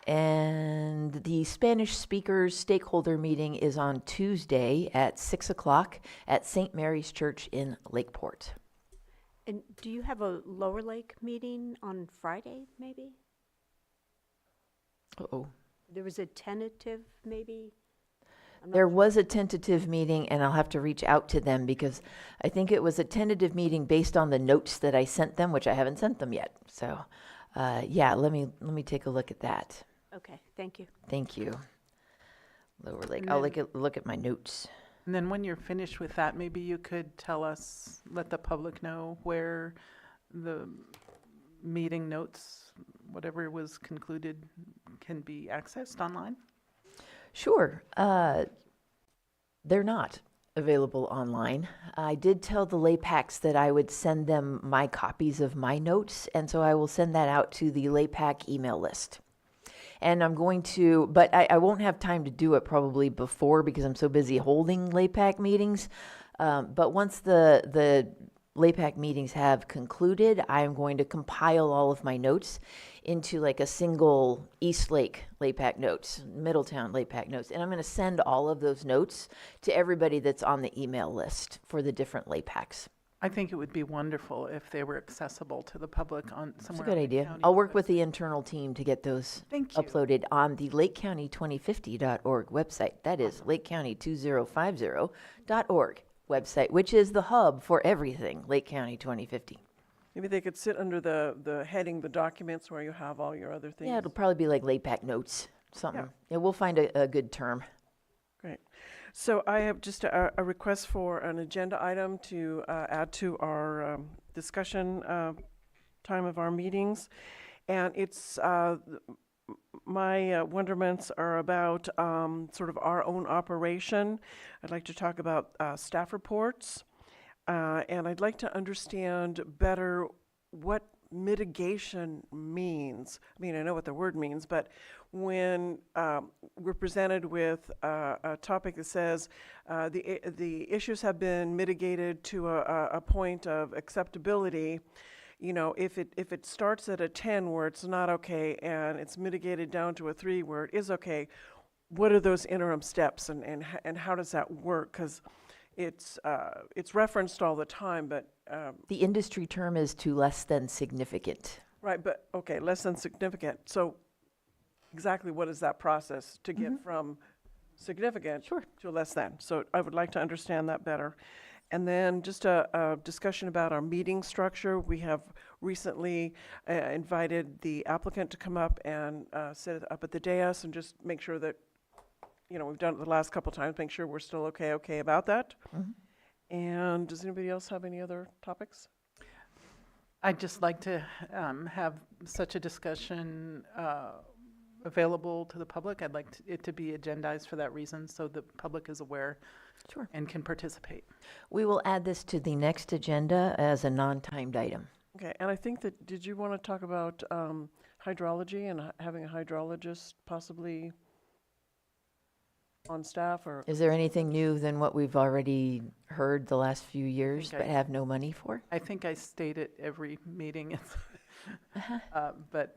And the Spanish speakers stakeholder meeting is on Tuesday at 6 o'clock at St. Mary's Church in Lakeport. And do you have a Lower Lake meeting on Friday, maybe? Uh-oh. There was a tentative, maybe? There was a tentative meeting, and I'll have to reach out to them because I think it was a tentative meeting based on the notes that I sent them, which I haven't sent them yet. So, yeah, let me take a look at that. Okay, thank you. Thank you. Lower Lake. And I'll then- look at my notes. And then when you're finished with that, maybe you could tell us, let the public know where the meeting notes, whatever was concluded, can be accessed online? Sure. They're not available online. I did tell the LAPACs that I would send them my copies of my notes, and so I will send that out to the LAPAC email list. And I'm going to, but I won't have time to do it probably before because I'm so busy holding LAPAC meetings. But once the LAPAC meetings have concluded, I'm going to compile all of my notes into like a single Eastlake LAPAC notes, Middletown LAPAC notes. And I'm going to send all of those notes to everybody that's on the email list for the different LAPACs. I think it would be wonderful if they were accessible to the public on That's a somewhere. good on the idea. county's I'll work with website. the internal team to get those Thank you. uploaded on the lakecounty2050.org website. That is lakecounty2050.org website, which is the hub for everything Lake County 2050. Maybe they could sit under the heading, the documents where you have all your other things. Yeah, it'll probably be like LAPAC notes, something. Yeah, we'll find a good term. Great. So I have just a request for an agenda item to add to our discussion time of our meetings. And it's, my wonderments are about sort of our own operation. I'd like to talk about staff reports. And I'd like to understand better what mitigation means. I mean, I know what the word means, but when we're presented with a topic that says the issues have been mitigated to a point of acceptability, you know, if it starts at a 10 where it's not okay and it's mitigated down to a 3 where it is okay, what are those interim steps and how does that work? Because it's referenced all the time, but The industry term is to less than significant. right, but okay, less than significant. So exactly what is that process to get from significant to less than? So I would like to understand that better. And then just a discussion about our meeting structure. We have recently invited the applicant to come up and sit up at the dais and just make sure that, you know, we've done it the last couple times, make sure we're still okay about that. And does anybody else have any other topics? I'd just like to have such a discussion available to the public. I'd like it to be agendized for that reason, so the public is aware and can participate. We will add this to the next agenda as a non-timed item. Okay, and I think that, did you want to talk about hydrology and having a hydrologist possibly on staff, or? Is there anything new than what we've already heard the last few years think but have no money for? I think I state it every meeting, Uh-huh. but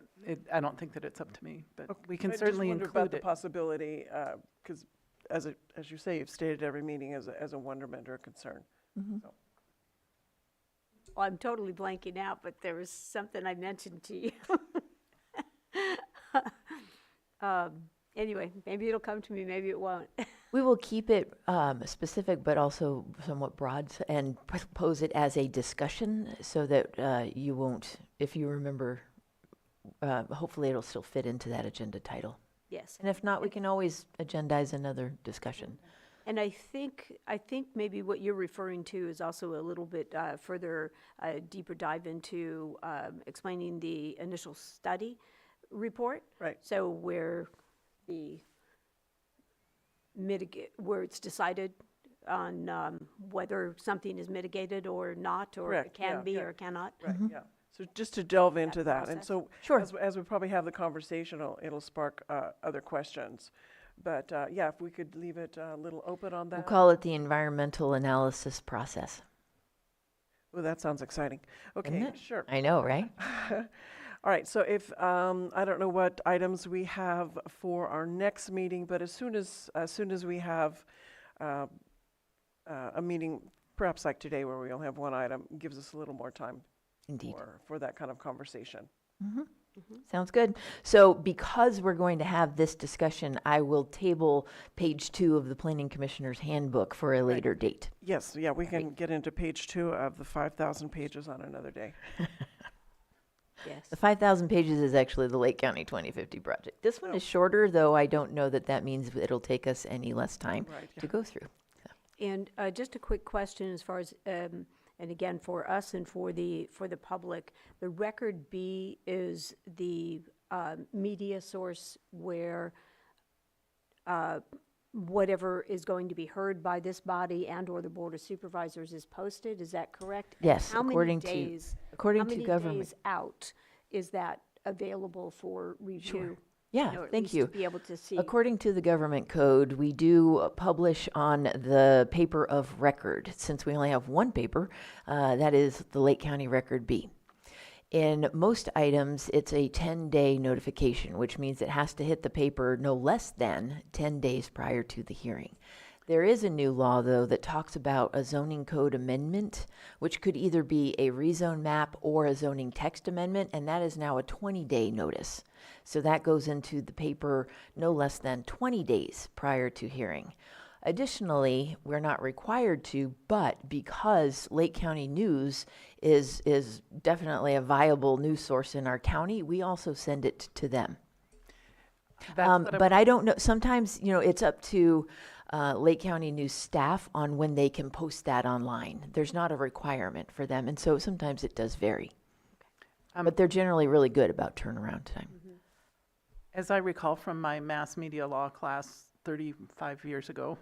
I don't think that it's up to me, but we can I certainly just wondered about include the it. possibility, because as you say, you've stated every meeting as a wonderment or a concern. Mhm. So, Well, I'm totally blanking out, but there was something I mentioned to you. Anyway, maybe it'll come to me, maybe it won't. We will keep it specific, but also somewhat broad, and pose it as a discussion so that you won't, if you remember, hopefully it'll still fit into that agenda title. Yes. And if not, we can always agendize another discussion. And I think maybe what you're referring to is also a little bit further, deeper dive into explaining the initial study report. Right. So where where it's decided on whether something is mitigated or not, or it Correct, can yeah, be yeah. or cannot. Right, yeah. So just to delve into that, and process. so Sure. as we probably have the conversation, it'll spark other questions. But yeah, if we could leave it a little open on We'll that. call it the environmental analysis process. Oh, that sounds exciting. Okay, it? sure. I know, right? All right, so if, I don't know what items we have for our next meeting, but as soon as we have a meeting, perhaps like today where we only have one item, gives us a little more time Indeed. for that kind of conversation. Mhm. Sounds good. So because we're going to have this discussion, I will table page 2 of the Planning Commissioner's Handbook for a later date. Yes, yeah, we can get into page 2 of the 5,000 pages on another day. Yes. The 5,000 pages is actually the Lake County 2050 project. This one is shorter, though I don't know that that means it'll take us any less time Right, to go through. And just a quick question as far as, and again, for us and for the public, the Record B is the media source where whatever is going to be heard by this body and/or the Board of Supervisors is posted. Is that correct? And Yes, how many according to days out is that available for review? Yeah, Or at thank least you. to be able to see. According to the government code, we do publish on the paper of record. Since we only have one paper, that is the Lake County Record B. In most items, it's a 10-day notification, which means it has to hit the paper no less than 10 days prior to the hearing. There is a new law, though, that talks about a zoning code amendment, which could either be a rezone map or a zoning text amendment, and that is now a 20-day notice. So that goes into the paper no less than 20 days prior to hearing. Additionally, we're not required to, but because Lake County News is definitely a viable news source in our county, we also send it to them. But I don't know, sometimes, it's up to Lake County News staff on when they can post that online. There's not a requirement for them, and so sometimes it does vary. But they're generally really good about turnaround time. As I recall from my mass media law class 35 years ago,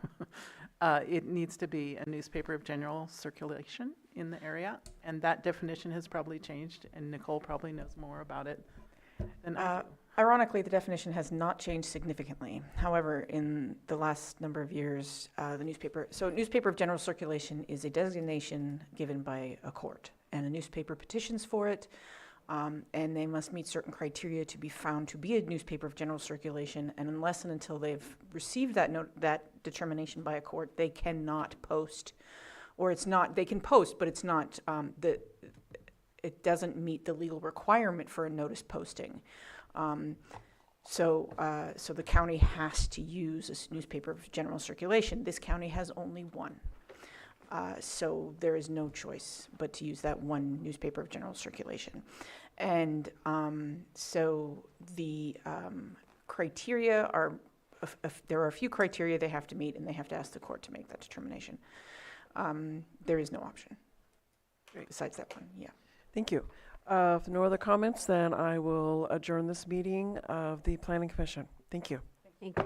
it needs to be a newspaper of general circulation in the area, and that definition has probably changed, and Nicole probably knows more about it than I do. Ironically, the definition has not changed significantly. However, in the last number of years, the newspaper of general circulation is a designation given by a court, and a newspaper petitions for it, and they must meet certain criteria to be found to be a newspaper of general circulation, and unless and until they've received that determination by a court, they cannot post, or they can post, but it's not, it doesn't meet the legal requirement for a notice posting. So the county has to use a newspaper of general circulation. This county has only one. So there is no choice but to use that one newspaper of general circulation. And so the criteria are, there are a few criteria they have to meet, and they have to ask the court to make that determination. There is no option besides that one, yeah. Thank you. If no other comments, then I will adjourn this meeting of the Planning Commission. Thank you. Thank you.